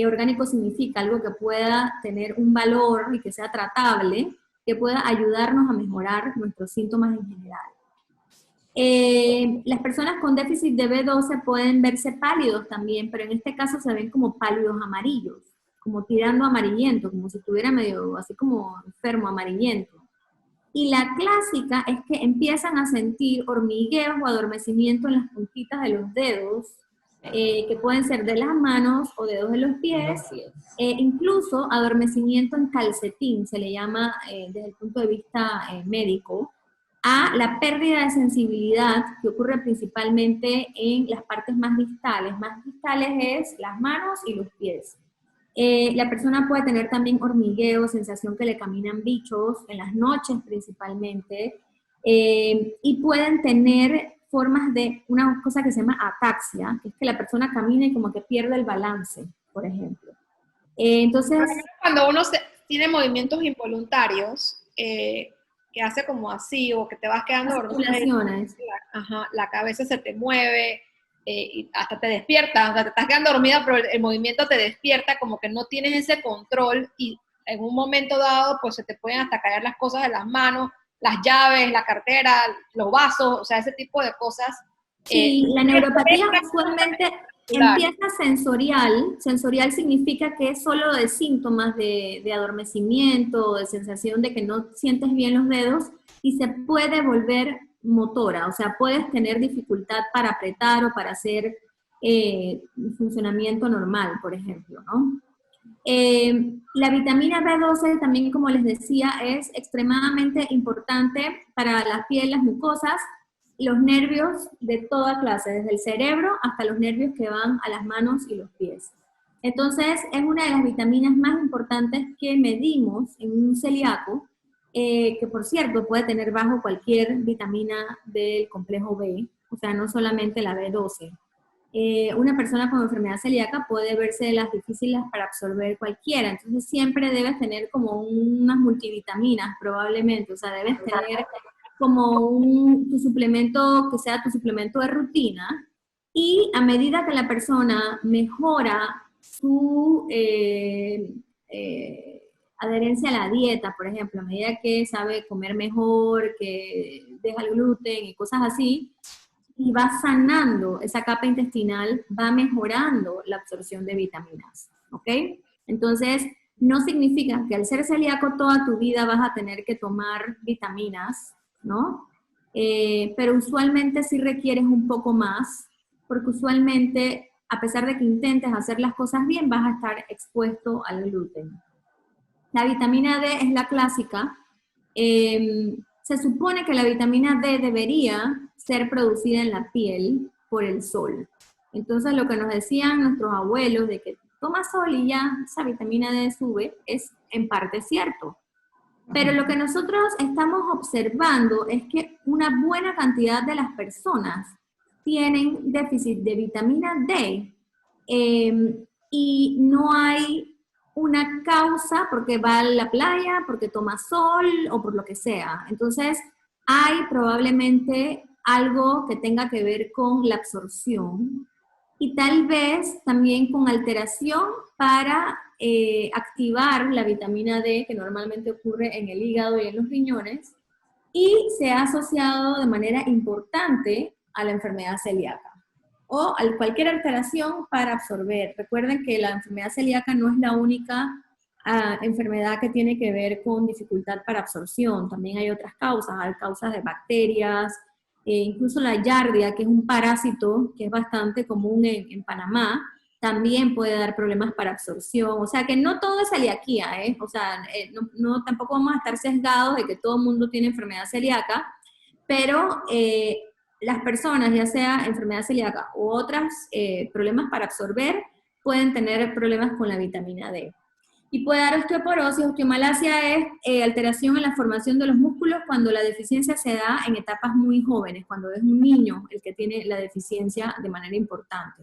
Orgánico significa algo que pueda tener un valor y que sea tratable, que pueda ayudarnos a mejorar nuestros síntomas en general. Las personas con déficit de B12 pueden verse pálidos también, pero en este caso se ven como pálidos amarillos, como tirando amarillento, como si estuviera medio así como enfermo amarillento. Y la clásica es que empiezan a sentir hormigueos o adormecimiento en las puntitas de los dedos, que pueden ser de las manos o dedos de los pies, incluso adormecimiento en calcetín, se le llama desde el punto de vista médico, a la pérdida de sensibilidad que ocurre principalmente en las partes más distales. Más distales es las manos y los pies. La persona puede tener también hormigueo, sensación que le caminan bichos, en las noches principalmente, y pueden tener formas de una cosa que se llama ataxia, que es que la persona camina y como que pierde el balance, por ejemplo. Entonces... Cuando uno tiene movimientos involuntarios, que hace como así, o que te vas quedando dormido, la cabeza se te mueve, y hasta te despierta, o sea, te estás quedando dormida, pero el movimiento te despierta, como que no tienes ese control, y en un momento dado, pues se te pueden hasta caer las cosas de las manos, las llaves, la cartera, los vasos, o sea, ese tipo de cosas. Sí, la neuropatía usualmente Empieza sensorial. Sensorial significa que es solo de síntomas de adormecimiento, de sensación de que no sientes bien los dedos, y se puede volver motora, o sea, puedes tener dificultad para apretar o para hacer funcionamiento normal, por ejemplo, ¿no? La vitamina B12 también, como les decía, es extremadamente importante para la piel, las mucosas, y los nervios de toda clase, desde el cerebro hasta los nervios que van a las manos y los pies. Entonces, es una de las vitaminas más importantes que medimos en un celíaco, que por cierto puede tener bajo cualquier vitamina del complejo B, o sea, no solamente la B12. Una persona con enfermedad celíaca puede verse de las difíciles para absorber cualquiera, entonces siempre debes tener como unas multivitaminas probablemente, o sea, debes tener como tu suplemento que sea tu suplemento de rutina, y a medida que la persona mejora su adherencia a la dieta, por ejemplo, a medida que sabe comer mejor, que deja el gluten y cosas así, y va sanando esa capa intestinal, va mejorando la absorción de vitaminas, ¿ok? Entonces, no significa que al ser celíaco toda tu vida vas a tener que tomar vitaminas, ¿no? Pero usualmente sí requieres un poco más, porque usualmente, a pesar de que intentes hacer las cosas bien, vas a estar expuesto al gluten. La vitamina D es la clásica. Se supone que la vitamina D debería ser producida en la piel por el sol. Entonces, lo que nos decían nuestros abuelos de que toma sol y ya esa vitamina D sube, es en parte cierto. Pero lo que nosotros estamos observando es que una buena cantidad de las personas tienen déficit de vitamina D, y no hay una causa porque va a la playa, porque toma sol o por lo que sea. Entonces, hay probablemente algo que tenga que ver con la absorción y tal vez también con alteración para activar la vitamina D, que normalmente ocurre en el hígado y en los riñones, y se ha asociado de manera importante a la enfermedad celíaca o a cualquier alteración para absorber. Recuerden que la enfermedad celíaca no es la única enfermedad que tiene que ver con dificultad para absorción. También hay otras causas, hay causas de bacterias, incluso la yardia, que es un parásito que es bastante común en Panamá, también puede dar problemas para absorción. O sea que no todo es celiaquía, ¿eh? O sea, tampoco vamos a estar sesgados de que todo el mundo tiene enfermedad celíaca, pero las personas, ya sea enfermedad celíaca u otros problemas para absorber, pueden tener problemas con la vitamina D. Y puede dar osteoporosis. Osteomalacia es alteración en la formación de los músculos cuando la deficiencia se da en etapas muy jóvenes, cuando es un niño el que tiene la deficiencia de manera importante.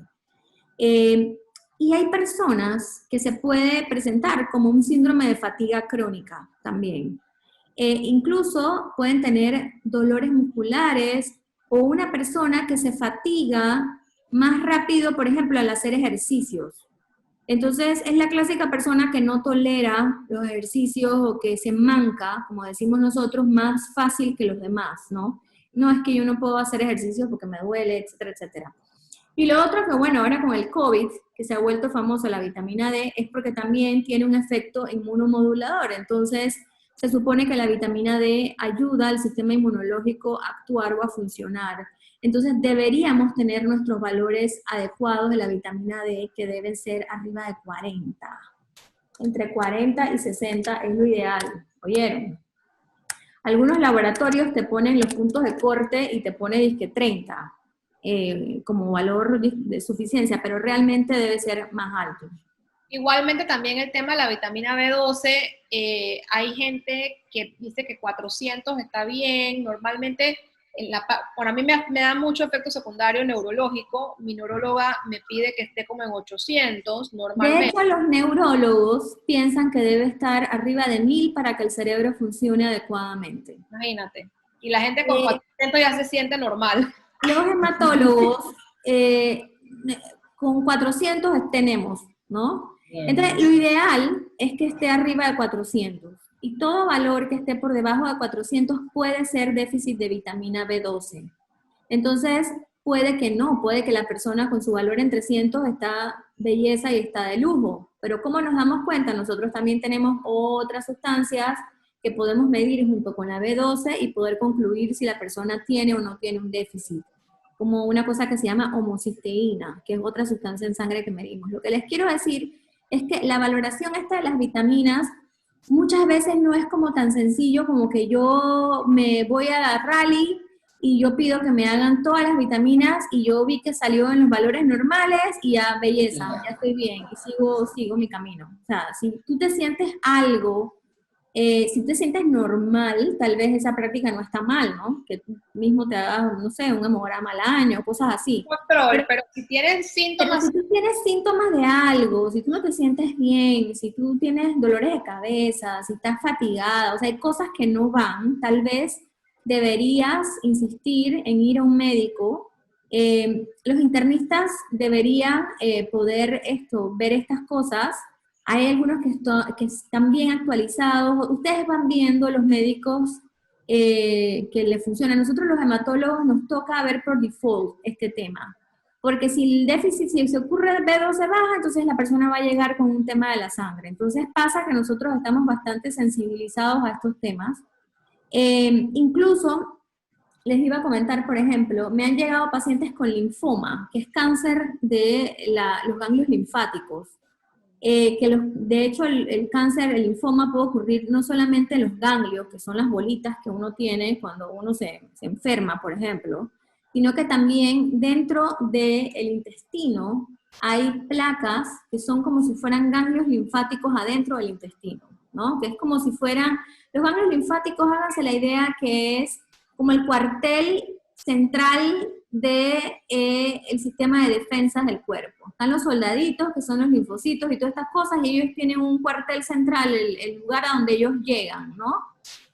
Y hay personas que se puede presentar como un síndrome de fatiga crónica también. Incluso pueden tener dolores musculares o una persona que se fatiga más rápido, por ejemplo, al hacer ejercicios. Entonces, es la clásica persona que no tolera los ejercicios o que se manca, como decimos nosotros, más fácil que los demás, ¿no? No es que yo no puedo hacer ejercicios porque me duele, etcétera, etcétera. Y lo otro que, bueno, ahora con el COVID, que se ha vuelto famosa la vitamina D, es porque también tiene un efecto inmunomodulador. Entonces, se supone que la vitamina D ayuda al sistema inmunológico a actuar o a funcionar. Entonces, deberíamos tener nuestros valores adecuados de la vitamina D, que deben ser arriba de 40. Entre 40 y 60 es lo ideal. ¿Oyeron? Algunos laboratorios te ponen los puntos de corte y te pone disque 30 como valor de suficiencia, pero realmente debe ser más alto. Igualmente también el tema de la vitamina B12, hay gente que dice que 400 está bien, normalmente para mí me da mucho efecto secundario neurológico, mi neuróloga me pide que esté como en 800 normalmente. De hecho, los neurólogos piensan que debe estar arriba de 1000 para que el cerebro funcione adecuadamente. Imagínate, y la gente con 400 ya se siente normal. Los hematólogos con 400 tenemos, ¿no? Entonces, lo ideal es que esté arriba de 400. Y todo valor que esté por debajo de 400 puede ser déficit de vitamina B12. Entonces, puede que no, puede que la persona con su valor en 300 está belleza y está de lujo. Pero ¿cómo nos damos cuenta? Nosotros también tenemos otras sustancias que podemos medir junto con la B12 y poder concluir si la persona tiene o no tiene un déficit, como una cosa que se llama homocisteína, que es otra sustancia en sangre que medimos. Lo que les quiero decir es que la valoración esta de las vitaminas muchas veces no es como tan sencillo como que yo me voy a la rally y yo pido que me hagan todas las vitaminas y yo vi que salió en los valores normales y ya belleza, ya estoy bien y sigo mi camino. O sea, si tú te sientes algo, si te sientes normal, tal vez esa práctica no está mal, ¿no? Que tú mismo te hagas, no sé, un hemograma al año, cosas así. Control, pero si tienen Pero síntomas. si tú tienes síntomas de algo, si tú no te sientes bien, si tú tienes dolores de cabeza, si estás fatigada, o sea, hay cosas que no van, tal vez deberías insistir en ir a un médico. Los internistas deberían poder ver estas cosas. Hay algunos que están bien actualizados. Ustedes van viendo los médicos que le funcionan. Nosotros los hematólogos nos toca ver por default este tema. Porque si el déficit, si se ocurre el B12 baja, entonces la persona va a llegar con un tema de la sangre. Entonces pasa que nosotros estamos bastante sensibilizados a estos temas. Incluso, les iba a comentar, por ejemplo, me han llegado pacientes con linfoma, que es cáncer de los ganglios linfáticos. De hecho, el cáncer, el linfoma puede ocurrir no solamente en los ganglios, que son las bolitas que uno tiene cuando uno se enferma, por ejemplo, sino que también dentro del intestino hay placas que son como si fueran ganglios linfáticos adentro del intestino, ¿no? Que es como si fueran, los ganglios linfáticos, háganse la idea que es como el cuartel central el sistema de defensas del cuerpo. Están los soldaditos, que son los linfocitos y todas estas cosas, y ellos tienen un cuartel central, el lugar a donde ellos llegan, ¿no?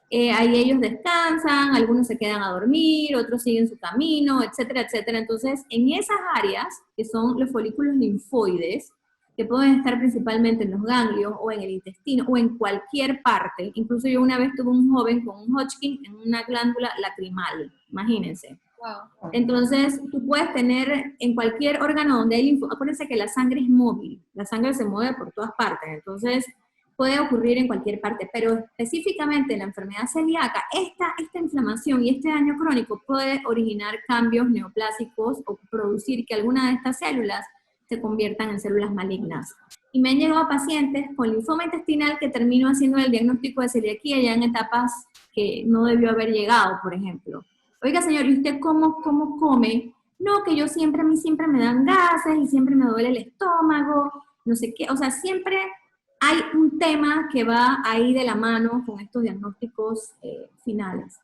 Ahí ellos descansan, algunos se quedan a dormir, otros siguen su camino, etcétera, etcétera. Entonces, en esas áreas, que son los folículos linfoides, que pueden estar principalmente en los ganglios o en el intestino o en cualquier parte. Incluso yo una vez tuve un joven con un Hodgkin en una glándula lacrimal, imagínense. Wow. Entonces, tú puedes tener en cualquier órgano donde hay linfoma, acuérdense que la sangre es móvil, la sangre se mueve por todas partes, entonces puede ocurrir en cualquier parte, pero específicamente en la enfermedad celíaca, esta inflamación y este daño crónico puede originar cambios neoplásicos o producir que alguna de estas células se conviertan en células malignas. Y me han llegado pacientes con linfoma intestinal que termino haciendo el diagnóstico de celiaquía ya en etapas que no debió haber llegado, por ejemplo. Oiga, señor, ¿y usted cómo come? No, que yo siempre, a mí siempre me dan gases y siempre me duele el estómago, no sé qué. O sea, siempre hay un tema que va ahí de la mano con estos diagnósticos finales.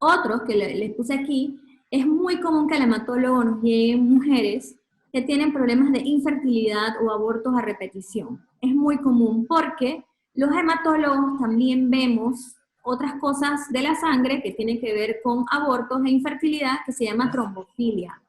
Otros que les puse aquí, es muy común que al hematólogo nos lleguen mujeres que tienen problemas de infertilidad o abortos a repetición. Es muy común porque los hematólogos también vemos otras cosas de la sangre que tienen que ver con abortos e infertilidad que se llama trombofilia.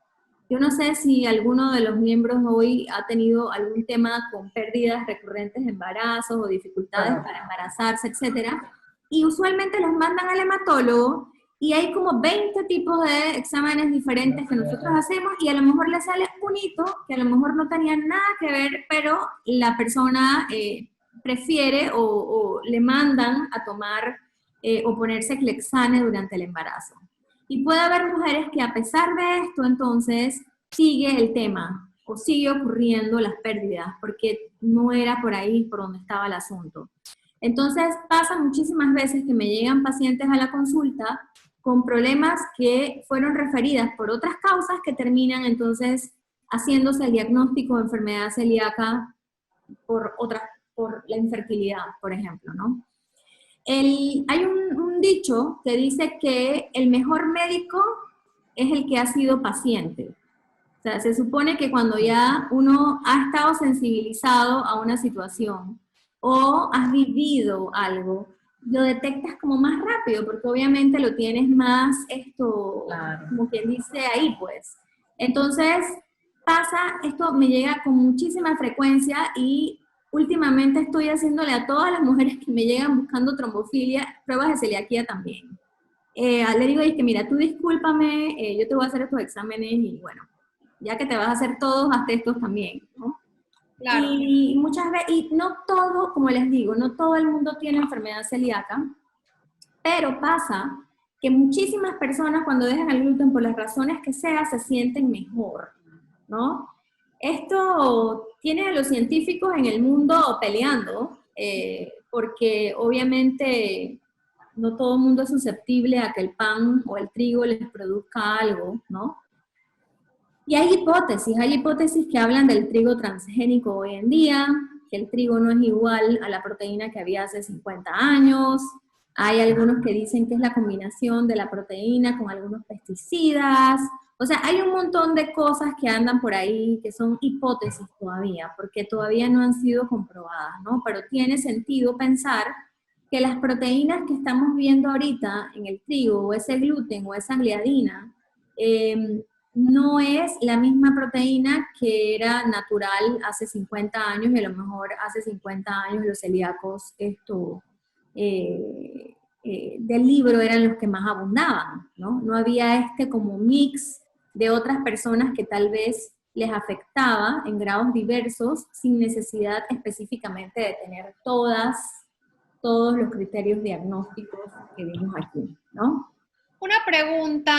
Yo no sé si alguno de los miembros hoy ha tenido algún tema con pérdidas recurrentes de embarazos o dificultades para embarazarse, etcétera. Y usualmente los mandan al hematólogo y hay como 20 tipos de exámenes diferentes que nosotros hacemos y a lo mejor le sale un hito que a lo mejor no tenía nada que ver, pero la persona prefiere o le mandan a tomar o ponerse Clexane durante el embarazo. Y puede haber mujeres que a pesar de esto, entonces, sigue el tema o sigue ocurriendo las pérdidas, porque no era por ahí por donde estaba el asunto. Entonces, pasa muchísimas veces que me llegan pacientes a la consulta con problemas que fueron referidas por otras causas que terminan entonces haciéndose el diagnóstico de enfermedad celíaca por la infertilidad, por ejemplo, ¿no? Hay un dicho que dice que el mejor médico es el que ha sido paciente. O sea, se supone que cuando ya uno ha estado sensibilizado a una situación o has vivido algo, lo detectas como más rápido, porque obviamente lo tienes más, claro, como quien dice ahí, pues. Entonces, esto me llega con muchísima frecuencia y últimamente estoy haciéndole a todas las mujeres que me llegan buscando trombofilia, pruebas de celiaquía también. le digo, es que mira, tú discúlpame, yo te voy a hacer estos exámenes y bueno, ya que te vas a hacer todos, hazte estos también, ¿no? Claro. Y muchas veces, y no todo, como les digo, no todo el mundo tiene enfermedad celíaca, pero pasa que muchísimas personas cuando dejan el gluten por las razones que sea, se sienten mejor, ¿no? Esto tiene a los científicos en el mundo peleando, porque obviamente no todo el mundo es susceptible a que el pan o el trigo les produzca algo, ¿no? Y hay hipótesis que hablan del trigo transgénico hoy en día, que el trigo no es igual a la proteína que había hace 50 años. Hay algunos que dicen que es la combinación de la proteína con algunos pesticidas. O sea, hay un montón de cosas que andan por ahí que son hipótesis todavía, porque todavía no han sido comprobadas, ¿no? Pero tiene sentido pensar que las proteínas que estamos viendo ahorita en el trigo, o ese gluten, o esa gliadina, no es la misma proteína que era natural hace 50 años, y a lo mejor hace 50 años los celíacos del libro eran los que más abundaban, ¿no? No había como mix de otras personas que tal vez les afectaba en grados diversos sin necesidad específicamente de tener todos los criterios diagnósticos que vimos aquí, ¿no? Una pregunta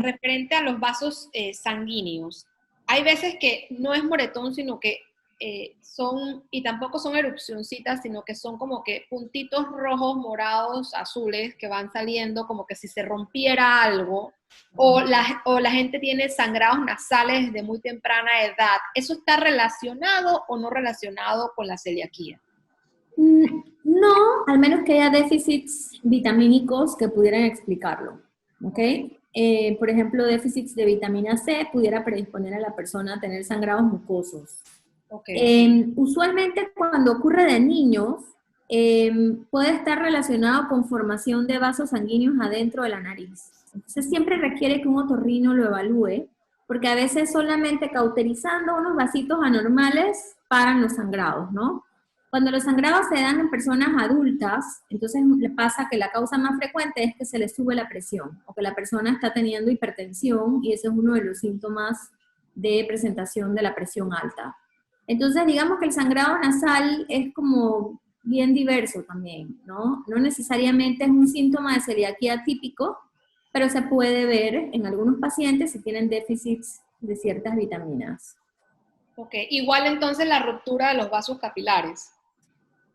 referente a los vasos sanguíneos. Hay veces que no es moretón, sino que son, y tampoco son erupcioncitas, sino que son como que puntitos rojos, morados, azules, que van saliendo como que si se rompiera algo, o la gente tiene sangrados nasales desde muy temprana edad. ¿Eso está relacionado o no relacionado con la celiaquía? No, al menos que haya déficits vitamínicos que pudieran explicarlo, ¿ok? Por ejemplo, déficits de vitamina C pudiera predisponer a la persona a tener sangrados mucosos. Okay. Usualmente cuando ocurre de niños, puede estar relacionado con formación de vasos sanguíneos adentro de la nariz. Entonces siempre requiere que un otorrino lo evalúe, porque a veces solamente cauterizando unos vasitos anormales paran los sangrados, ¿no? Cuando los sangrados se dan en personas adultas, entonces le pasa que la causa más frecuente es que se le sube la presión, o que la persona está teniendo hipertensión, y ese es uno de los síntomas de presentación de la presión alta. Entonces, digamos que el sangrado nasal es como bien diverso también, ¿no? No necesariamente es un síntoma de celiaquía típico, pero se puede ver en algunos pacientes si tienen déficits de ciertas vitaminas. Ok, igual entonces la ruptura de los vasos capilares,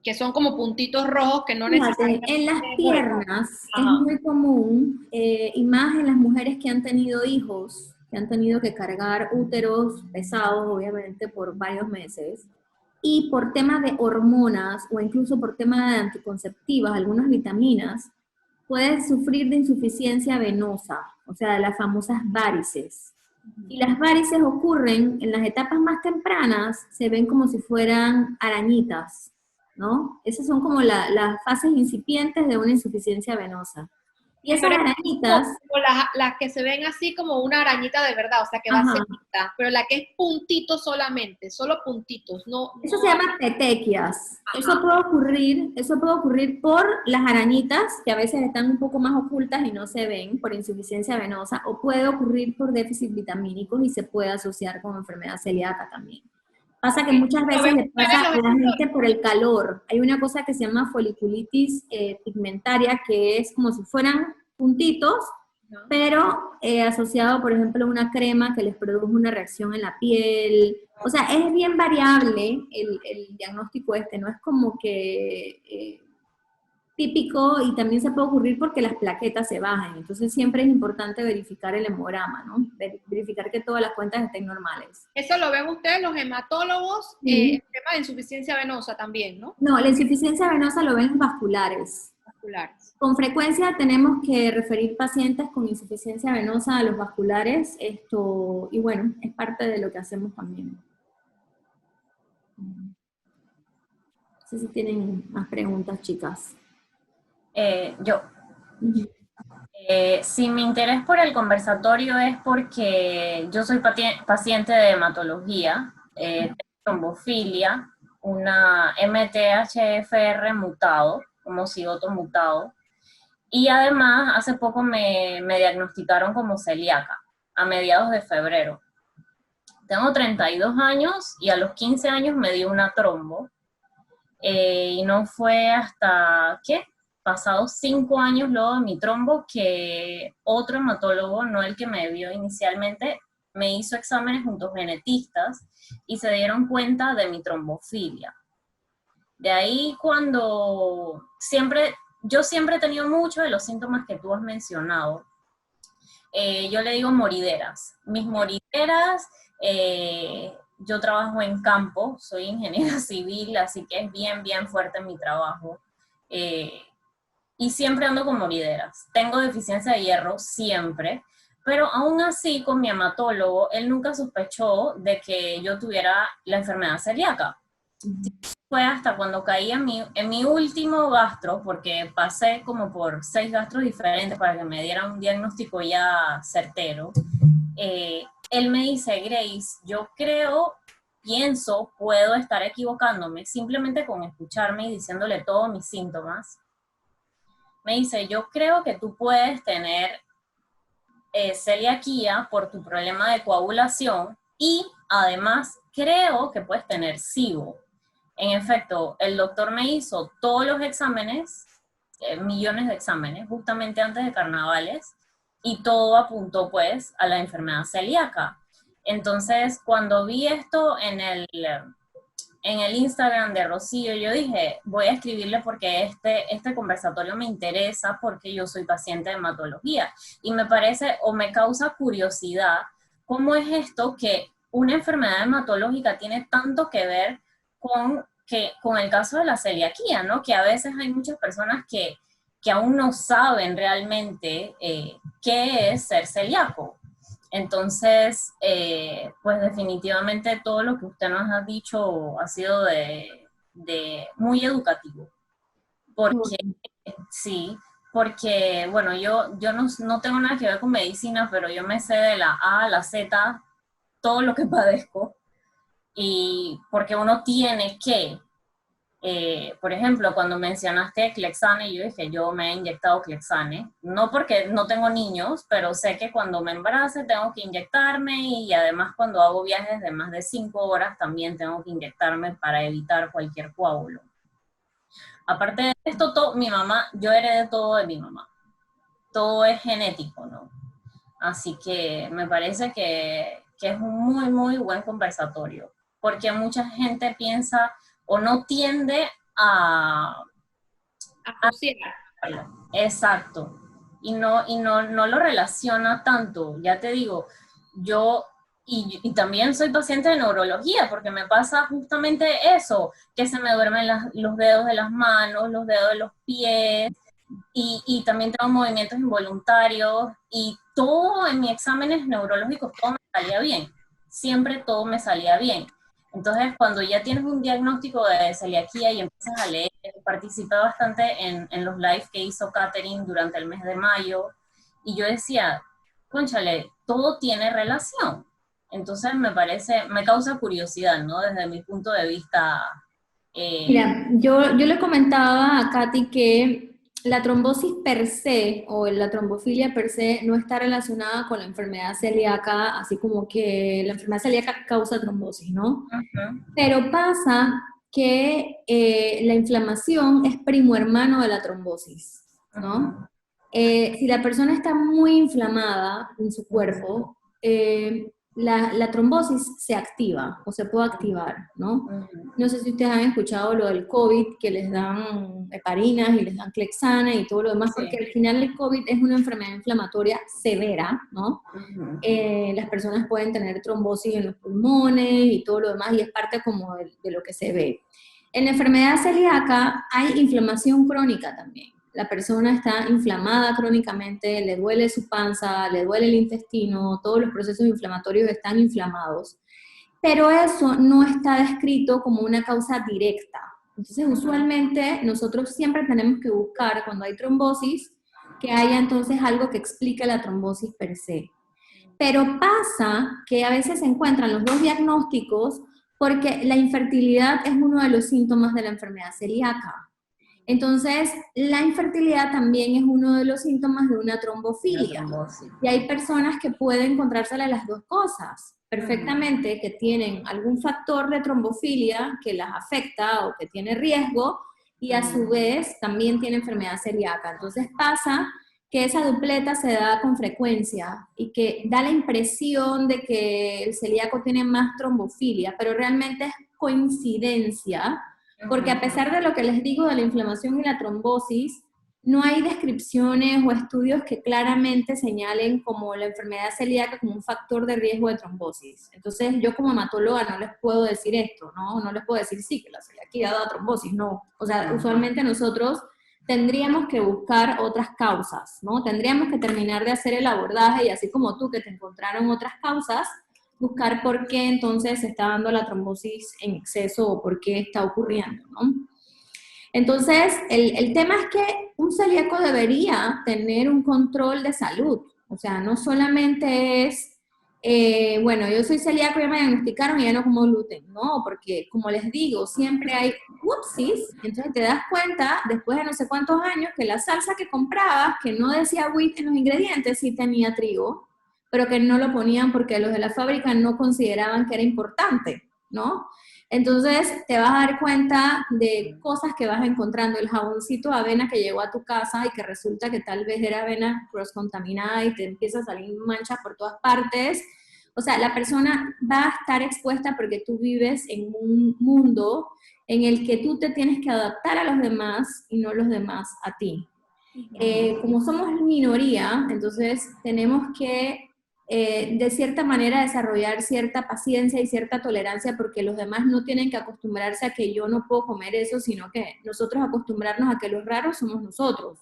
que son como puntitos rojos que no Fíjate, necesariamente en las es moretón. piernas es Ajá. muy común, y más en las mujeres que han tenido hijos, que han tenido que cargar úteros pesados, obviamente, por varios meses, y por temas de hormonas o incluso por temas de anticonceptivas, algunas vitaminas, pueden sufrir de insuficiencia venosa, o sea, de las famosas varices. Y las varices ocurren en las etapas más tempranas, se ven como si fueran arañitas, ¿no? Esas son como las fases incipientes de una insuficiencia venosa. Y esas Pero es arañitas, como las que se ven así como una arañita de verdad, o sea, que va ajá, cerquita, pero la que es puntito solamente, solo puntitos, no, eso no se hay. llama petequias. Ajá. Eso puede ocurrir por las arañitas, que a veces están un poco más ocultas y no se ven por insuficiencia venosa, o puede ocurrir por déficit vitamínicos y se puede asociar con enfermedad celíaca también. Pasa que Okay. muchas Lo veces ven le ustedes pasa a los la gente hematólogos. por el calor. Hay una cosa que se llama foliculitis pigmentaria, que es como si fueran puntitos, ¿No? pero asociado, por ejemplo, a una crema que les produjo una reacción en la piel. O sea, es bien variable el diagnóstico no es como que típico, y también se puede ocurrir porque las plaquetas se bajan. Entonces siempre es importante verificar el hemograma, ¿no? Verificar que todas las cuentas estén normales. Eso lo ven ustedes los hematólogos, Sí. el tema de insuficiencia venosa también, ¿no? No, la insuficiencia venosa lo ven los vasculares. Vasculares. Con frecuencia tenemos que referir pacientes con insuficiencia venosa a los vasculares, y bueno, es parte de lo que hacemos también. No sé si tienen más preguntas, chicas. Yo. Ujú. Si mi interés por el conversatorio es porque yo soy paciente de hematología, tengo trombofilia, una MTHFR mutado, homocigoto mutado, Y además, hace poco me diagnosticaron como celíaca, a mediados de febrero. Tengo 32 años y a los 15 años me dio una trombo. Y no fue hasta, ¿qué? Pasados 5 años luego de mi trombo que otro hematólogo, no el que me vio inicialmente, me hizo exámenes junto a genetistas y se dieron cuenta de mi trombofilia. De ahí yo siempre he tenido muchos de los síntomas que tú has mencionado. Yo le digo morideras. Mis morideras, yo trabajo en campo, soy ingeniera civil, así que es bien, bien fuerte mi trabajo. Y siempre ando con morideras. Tengo deficiencia de hierro, siempre. Pero aún así, con mi hematólogo, él nunca sospechó de que yo tuviera la enfermedad celíaca. Fue hasta cuando caí en mi último gastro, porque pasé como por 6 gastros diferentes para que me dieran un diagnóstico ya certero. Él me dice, Grace, yo puedo estar equivocándome, simplemente con escucharme y diciéndole todos mis síntomas. Me dice, yo creo que tú puedes tener celiaquía por tu problema de coagulación y además creo que puedes tener SIBO. En efecto, el doctor me hizo todos los exámenes, millones de exámenes, justamente antes de carnavales, y todo apuntó pues a la enfermedad celíaca. Entonces, cuando vi esto en el Instagram de Rocío, yo dije, voy a escribirle porque este conversatorio me interesa porque yo soy paciente de hematología y me parece o me causa curiosidad cómo es esto que una enfermedad hematológica tiene tanto que ver con el caso de la celiaquía, ¿no? Que a veces hay muchas personas que aún no saben realmente qué es ser celíaco. Entonces, pues definitivamente todo lo que usted nos ha dicho ha sido de muy educativo. Porque, sí, porque, bueno, yo no tengo nada que ver con medicina, pero yo me sé de la A a la Z todo lo que padezco. Y porque uno tiene que, por ejemplo, cuando mencionaste Clexane, yo dije, yo me he inyectado Clexane, no porque no tengo niños, pero sé que cuando me embarace tengo que inyectarme y además cuando hago viajes de más de 5 horas también tengo que inyectarme para evitar cualquier coágulo. Aparte de esto, mi mamá, yo heredé todo de mi mamá, todo es genético, ¿no? Así que me parece que es un muy, muy buen conversatorio, porque mucha gente piensa o no tiende a asociar. Exacto. Y no lo relaciona tanto. Ya te digo, yo y también soy paciente de neurología porque me pasa justamente eso, que se me duermen los dedos de las manos, los dedos de los pies, y también tengo movimientos involuntarios y todo en mis exámenes neurológicos, todo me salía bien. Siempre todo me salía bien. Entonces, cuando ya tienes un diagnóstico de celiaquía y empiezas a leer, participé bastante en los live que hizo Catherine durante el mes de mayo, y yo decía, cónchale, todo tiene relación. Entonces, me causa curiosidad, ¿no? Desde mi punto de vista. Mira, yo le comentaba a Katy que la trombosis per se o la trombofilia per se no está relacionada con la enfermedad celíaca, así como que la enfermedad celíaca causa trombosis, ¿no? Pero pasa que la inflamación es primo hermano de la trombosis, ¿no? Si la persona está muy inflamada en su cuerpo, la trombosis se activa o se puede activar, ¿no? No sé si ustedes han escuchado lo del COVID, que les dan heparinas y les dan Clexane y todo lo demás, porque al final el COVID es una enfermedad inflamatoria severa, ¿no? Las personas pueden tener trombosis en los pulmones y todo lo demás, y es parte como de lo que se ve. En la enfermedad celíaca hay inflamación crónica también. La persona está inflamada crónicamente, le duele su panza, le duele el intestino, todos los procesos inflamatorios están inflamados. Pero eso no está descrito como una causa directa. Entonces, usualmente, nosotros siempre tenemos que buscar, cuando hay trombosis, que haya entonces algo que explique la trombosis per se. Pero pasa que a veces se encuentran los dos diagnósticos porque la infertilidad es uno de los síntomas de la enfermedad celíaca. Entonces, la infertilidad también es uno de los síntomas de una trombofilia. La trombosis. Y hay personas que pueden encontrársela las dos cosas perfectamente, que tienen algún factor de trombofilia que las afecta o que tiene riesgo, y a su vez también tiene enfermedad celíaca. Entonces pasa que esa dupleta se da con frecuencia y que da la impresión de que el celíaco tiene más trombofilia, pero realmente es coincidencia, porque a pesar de lo que les digo de la inflamación y la trombosis, no hay descripciones o estudios que claramente señalen como la enfermedad celíaca como un factor de riesgo de trombosis. Entonces, yo como hematóloga no les puedo decir esto, ¿no? No les puedo decir, sí, que la celiaquía da trombosis, no. O sea, usualmente nosotros tendríamos que buscar otras causas, ¿no? Tendríamos que terminar de hacer el abordaje y así como tú, que te encontraron otras causas, buscar por qué entonces se está dando la trombosis en exceso o por qué está ocurriendo, ¿no? Entonces, el tema es que un celíaco debería tener un control de salud. O sea, no solamente es, bueno, yo soy celíaco, ya me diagnosticaron y ya no como gluten. No, porque como les digo, siempre hay whoopsies. Entonces te das cuenta, después de no sé cuántos años, que la salsa que comprabas, que no decía wheat en los ingredientes, sí tenía trigo, pero que no lo ponían porque los de la fábrica no consideraban que era importante, ¿no? Entonces te vas a dar cuenta de cosas que vas encontrando. El jaboncito de avena que llegó a tu casa y que resulta que tal vez era avena cross-contaminada y te empieza a salir manchas por todas partes. O sea, la persona va a estar expuesta porque tú vives en un mundo en el que tú te tienes que adaptar a los demás y no los demás a ti. Como somos minoría, entonces tenemos que de cierta manera desarrollar cierta paciencia y cierta tolerancia porque los demás no tienen que acostumbrarse a que yo no puedo comer eso, sino que nosotros acostumbrarnos a que los raros somos nosotros,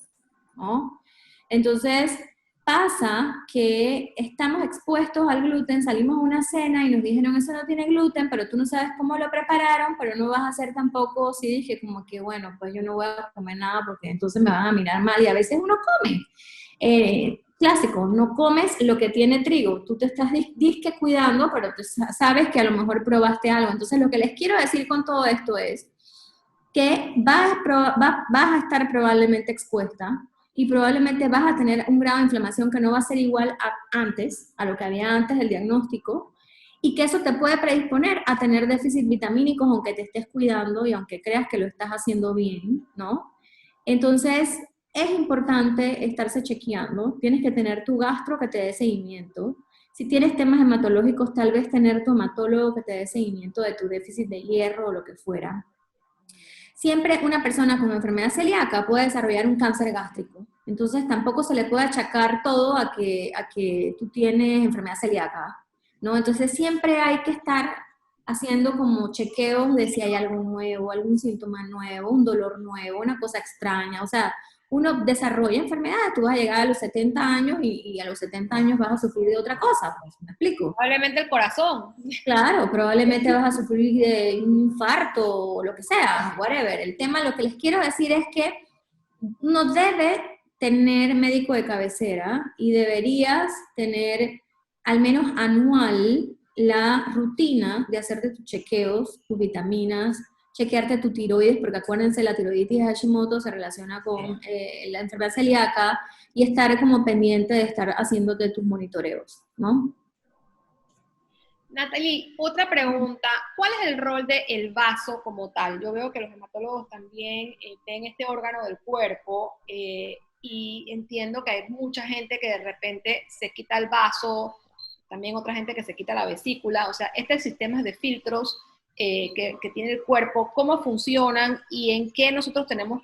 ¿no? Entonces pasa que estamos expuestos al gluten, salimos a una cena y nos dijeron eso no tiene gluten, pero tú no sabes cómo lo prepararon, pero no vas a hacer tampoco, sí dije como que bueno, pues yo no voy a comer nada porque entonces me van a mirar mal y a veces uno come. Clásico, no comes lo que tiene trigo, tú te estás disque cuidando, pero tú sabes que a lo mejor probaste algo. Entonces lo que les quiero decir con todo esto es que vas a estar probablemente expuesta y probablemente vas a tener un grado de inflamación que no va a ser igual a lo que había antes del diagnóstico, y que eso te puede predisponer a tener déficit vitamínicos aunque te estés cuidando y aunque creas que lo estás haciendo bien, ¿no? Entonces, es importante estarse chequeando, tienes que tener tu gastro que te dé seguimiento. Si tienes temas hematológicos, tal vez tener tu hematólogo que te dé seguimiento de tu déficit de hierro o lo que fuera. Siempre una persona con enfermedad celíaca puede desarrollar un cáncer gástrico. Entonces tampoco se le puede achacar todo a que tú tienes enfermedad celíaca, ¿no? Entonces siempre hay que estar haciendo como chequeos de si hay algo nuevo, algún síntoma nuevo, un dolor nuevo, una cosa extraña. O sea, uno desarrolla enfermedades, tú vas a llegar a los 70 años y a los 70 años vas a sufrir de otra cosa, pues, ¿me explico? Probablemente el corazón. Claro, probablemente vas a sufrir de un infarto o lo que sea, whatever. El tema, lo que les quiero decir es que no debe tener médico de cabecera y deberías tener al menos anual la rutina de hacerte tus chequeos, tus vitaminas, chequearte tu tiroides, porque acuérdense, la tiroiditis de Hashimoto se relaciona con la enfermedad celíaca, y estar como pendiente de estar haciéndote tus monitoreos, ¿no? Natalie, otra pregunta. ¿Cuál es el rol del vaso como tal? Yo veo que los hematólogos también ven este órgano del cuerpo y entiendo que hay mucha gente que de repente se quita el vaso, también otra gente que se quita la vesícula. O sea, este sistema de filtros que tiene el cuerpo, cómo funcionan y en qué nosotros tenemos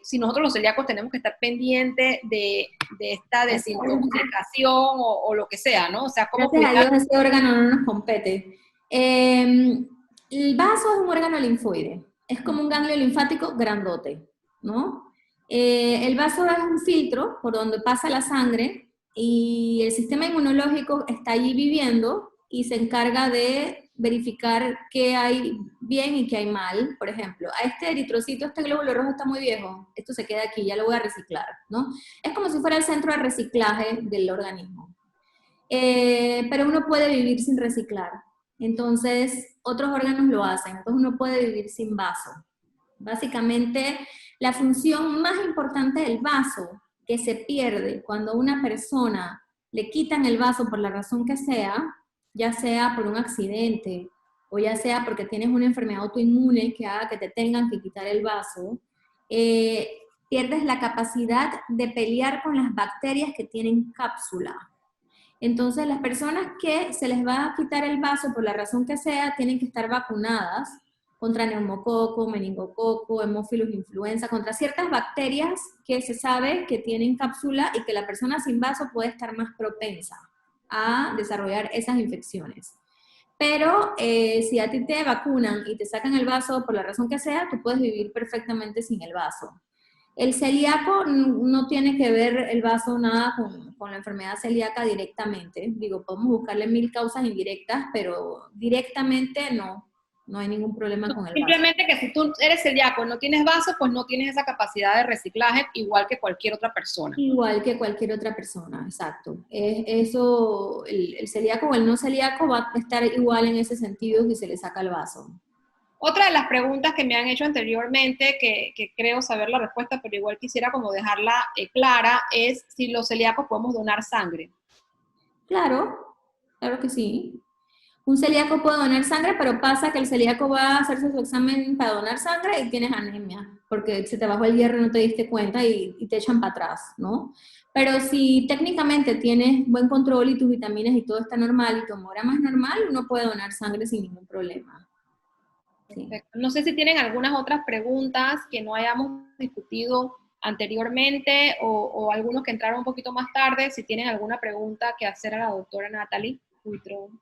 si nosotros los celíacos tenemos que estar pendientes de esta desintoxicación o lo que sea, ¿no? O sea, cómo Gracias cuidar. a Dios ese órgano no nos compete. El vaso es un órgano linfoide, es como un ganglio linfático grandote, ¿no? El vaso es un filtro por donde pasa la sangre y el sistema inmunológico está allí viviendo y se encarga de verificar qué hay bien y qué hay mal. Por ejemplo, a este eritrocito, este glóbulo rojo está muy viejo, esto se queda aquí, ya lo voy a reciclar, ¿no? Es como si fuera el centro de reciclaje del organismo. Pero uno puede vivir sin reciclar. Entonces, otros órganos lo hacen. Entonces, uno puede vivir sin vaso. Básicamente, La función más importante del vaso, que se pierde cuando a una persona le quitan el vaso por la razón que sea, ya sea por un accidente, o ya sea porque tienes una enfermedad autoinmune que haga que te tengan que quitar el vaso, pierdes la capacidad de pelear con las bacterias que tienen cápsula. Entonces, las personas que se les va a quitar el vaso por la razón que sea, tienen que estar vacunadas contra neumococo, meningococo, hemófilos influenza, contra ciertas bacterias que se sabe que tienen cápsula y que la persona sin vaso puede estar más propensa a desarrollar esas infecciones. Pero si a ti te vacunan y te sacan el vaso por la razón que sea, tú puedes vivir perfectamente sin el vaso. El celíaco no tiene que ver el vaso nada con la enfermedad celíaca directamente. Digo, podemos buscarle 1000 causas indirectas, pero directamente no hay ningún problema con el vaso. Simplemente que si tú eres celíaco y no tienes vaso, pues no tienes esa capacidad de reciclaje igual que cualquier otra persona. Igual que cualquier otra persona, exacto. Eso, el celíaco o el no celíaco va a estar igual en ese sentido si se le saca el vaso. Otra de las preguntas que me han hecho anteriormente, que creo saber la respuesta, pero igual quisiera como dejarla clara, es si los celíacos podemos donar sangre. Claro, claro que sí. Un celíaco puede donar sangre, pero pasa que el celíaco va a hacerse su examen para donar sangre y tienes anemia, porque se te bajó el hierro y no te diste cuenta y te echan para atrás, ¿no? Pero si técnicamente tienes buen control y tus vitaminas y todo está normal y tu hemograma es normal, uno puede donar sangre sin ningún problema. Sí. No sé si tienen algunas otras preguntas que no hayamos discutido anteriormente o algunos que entraron un poquito más tarde, si tienen alguna pregunta que hacer a la doctora Natalie Huitrón.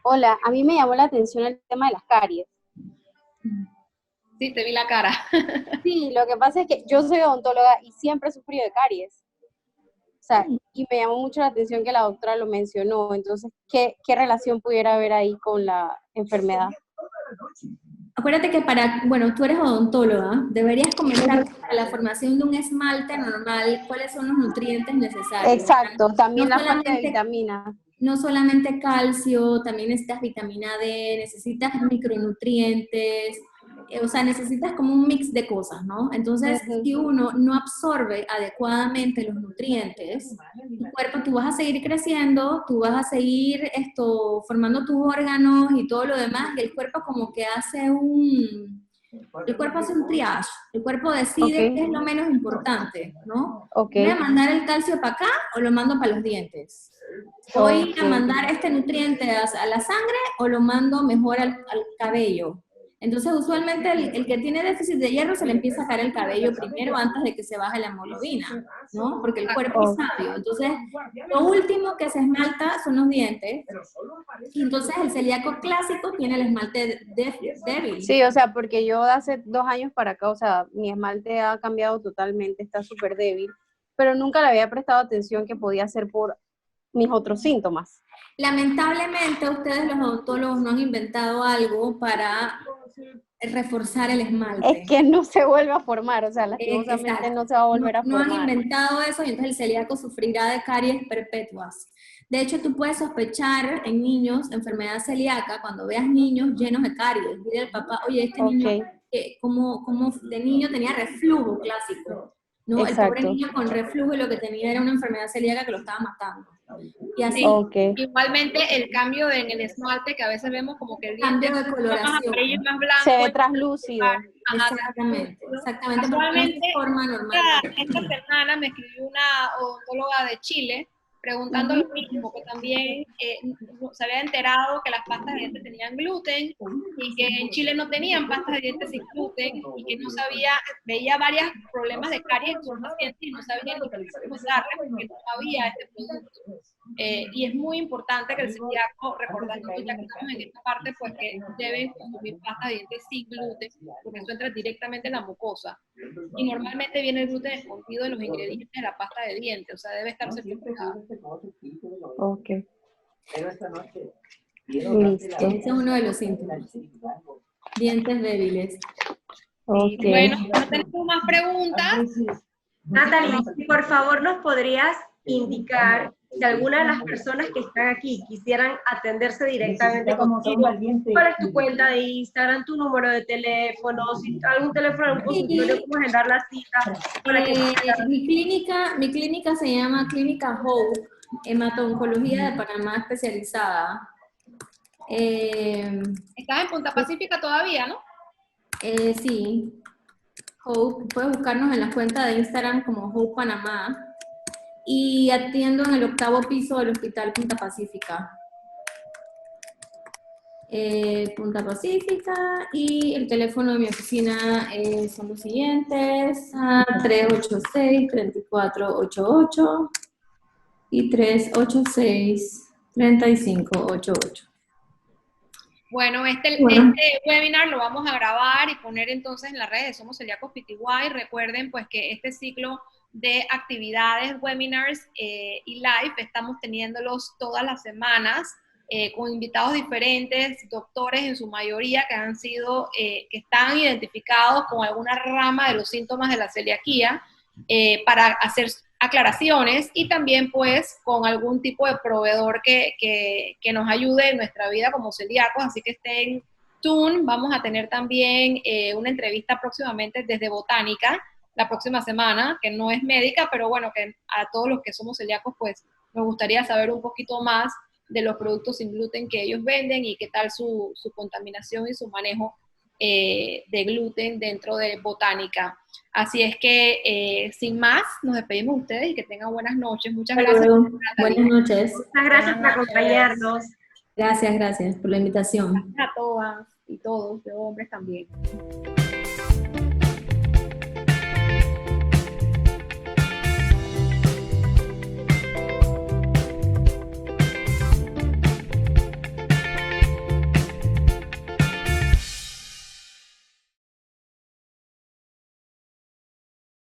Hola, a mí me llamó la atención el tema de las caries. Sí, te vi la cara. Sí, lo que pasa es que yo soy odontóloga y siempre he sufrido de caries. O sea, y me llamó mucho la atención que la doctora lo mencionó. Entonces, ¿qué relación pudiera haber ahí con la enfermedad? Acuérdate que bueno, tú eres odontóloga, deberías comenzar para la formación de un esmalte normal, cuáles son los nutrientes necesarios. Exacto, también no la falta de vitaminas. No solamente calcio, también necesitas vitamina D, necesitas micronutrientes, o sea, necesitas como un mix de cosas, ¿no? Entonces, si uno no absorbe adecuadamente los nutrientes, tu cuerpo, tú vas a seguir creciendo, tú vas a seguir formando tus órganos y todo lo demás, y el cuerpo como que hace un triage, el cuerpo decide qué es lo menos importante, ¿no? ¿Voy a mandar el calcio para acá o lo mando para los dientes? ¿Voy a mandar este nutriente a la sangre o lo mando mejor al cabello? Entonces, usualmente el que tiene déficit de hierro se le empieza a caer el cabello primero antes de que se baje la hemoglobina, ¿no? Porque el cuerpo es sabio. Entonces, lo último que se esmalta son los dientes. Y entonces, el celíaco clásico tiene el esmalte débil. Sí, o sea, porque yo de hace 2 años para acá, o sea, mi esmalte ha cambiado totalmente, está súper débil, pero nunca le había prestado atención que podía ser por mis otros síntomas. Lamentablemente, ustedes los odontólogos no han inventado algo para reforzar el esmalte. Es que no se vuelve a formar, o sea, lastimosamente no se va a volver a formar. No han inventado eso y entonces el celíaco sufrirá de caries perpetuas. De hecho, tú puedes sospechar en niños enfermedad celíaca cuando veas niños llenos de caries. Dile al papá, oye, este niño, como de niño tenía reflujo clásico, ¿no? Exacto. El pobre niño con reflujo y lo que tenía era una enfermedad celíaca que lo estaba matando. Y así, igualmente el cambio en el esmalte, que a veces vemos como que el diente cambio de coloración más blanco, se ve translúcido. Exactamente. Actualmente, forma normal. esta semana me escribió una odontóloga de Chile preguntando lo mismo, que también se había enterado que las pastas de dientes tenían gluten y que en Chile no tenían pastas de dientes sin gluten y que no sabía, veía varios problemas de caries en sus pacientes y no sabía ni cómo darle porque no había este producto. Y es muy importante que el celíaco, recordando que ya que estamos en esta parte, pues que deben consumir pastas de dientes sin gluten, porque eso entra directamente en la mucosa. Y normalmente viene el gluten escondido en los ingredientes de la pasta de dientes, o sea, debe estar certificado. Ok. Listo. Ese es uno de los síntomas. Dientes débiles. Okay. Bueno, no tenemos más preguntas. Natalie, por favor, ¿nos podrías indicar si alguna de las personas que están aquí quisieran atenderse directamente contigo, ¿cuál es tu cuenta de Instagram, tu número de teléfono, si algún teléfono, algún consultorio, cómo agendar la cita? Para que Mi clínica se llama Clínica Hope, hemato-oncología de Panamá especializada. Estás en Punta Pacífica todavía, ¿no? Sí, Hope, puedes buscarnos en la cuenta de Instagram como Hope Panamá y atiendo en el 8º piso del Hospital Punta Pacífica. Punta Pacífica, y el teléfono de mi oficina son los siguientes: 386-3488 y 386-3588. Bueno, este webinar lo vamos a grabar y poner entonces en las redes de Somos Celíacos Pty. Recuerden pues que este ciclo de actividades, webinars y live estamos teniéndolos todas las semanas con invitados diferentes, doctores en su mayoría que han sido, que están identificados con alguna rama de los síntomas de la celiaquía para hacer aclaraciones, y también pues con algún tipo de proveedor que nos ayude en nuestra vida como celíacos, así que estén tuned. Vamos a tener también una entrevista próximamente desde Botánica la próxima semana, que no es médica, pero bueno, que a todos los que somos celíacos pues nos gustaría saber un poquito más de los productos sin gluten que ellos venden y qué tal su contaminación y su manejo de gluten dentro de Botánica. Así es que, sin más, nos despedimos de ustedes y que tengan buenas noches. Muchas gracias. Buenas noches. muchas gracias por acompañarnos. Gracias por la invitación. Gracias a todas y todos, de hombres también.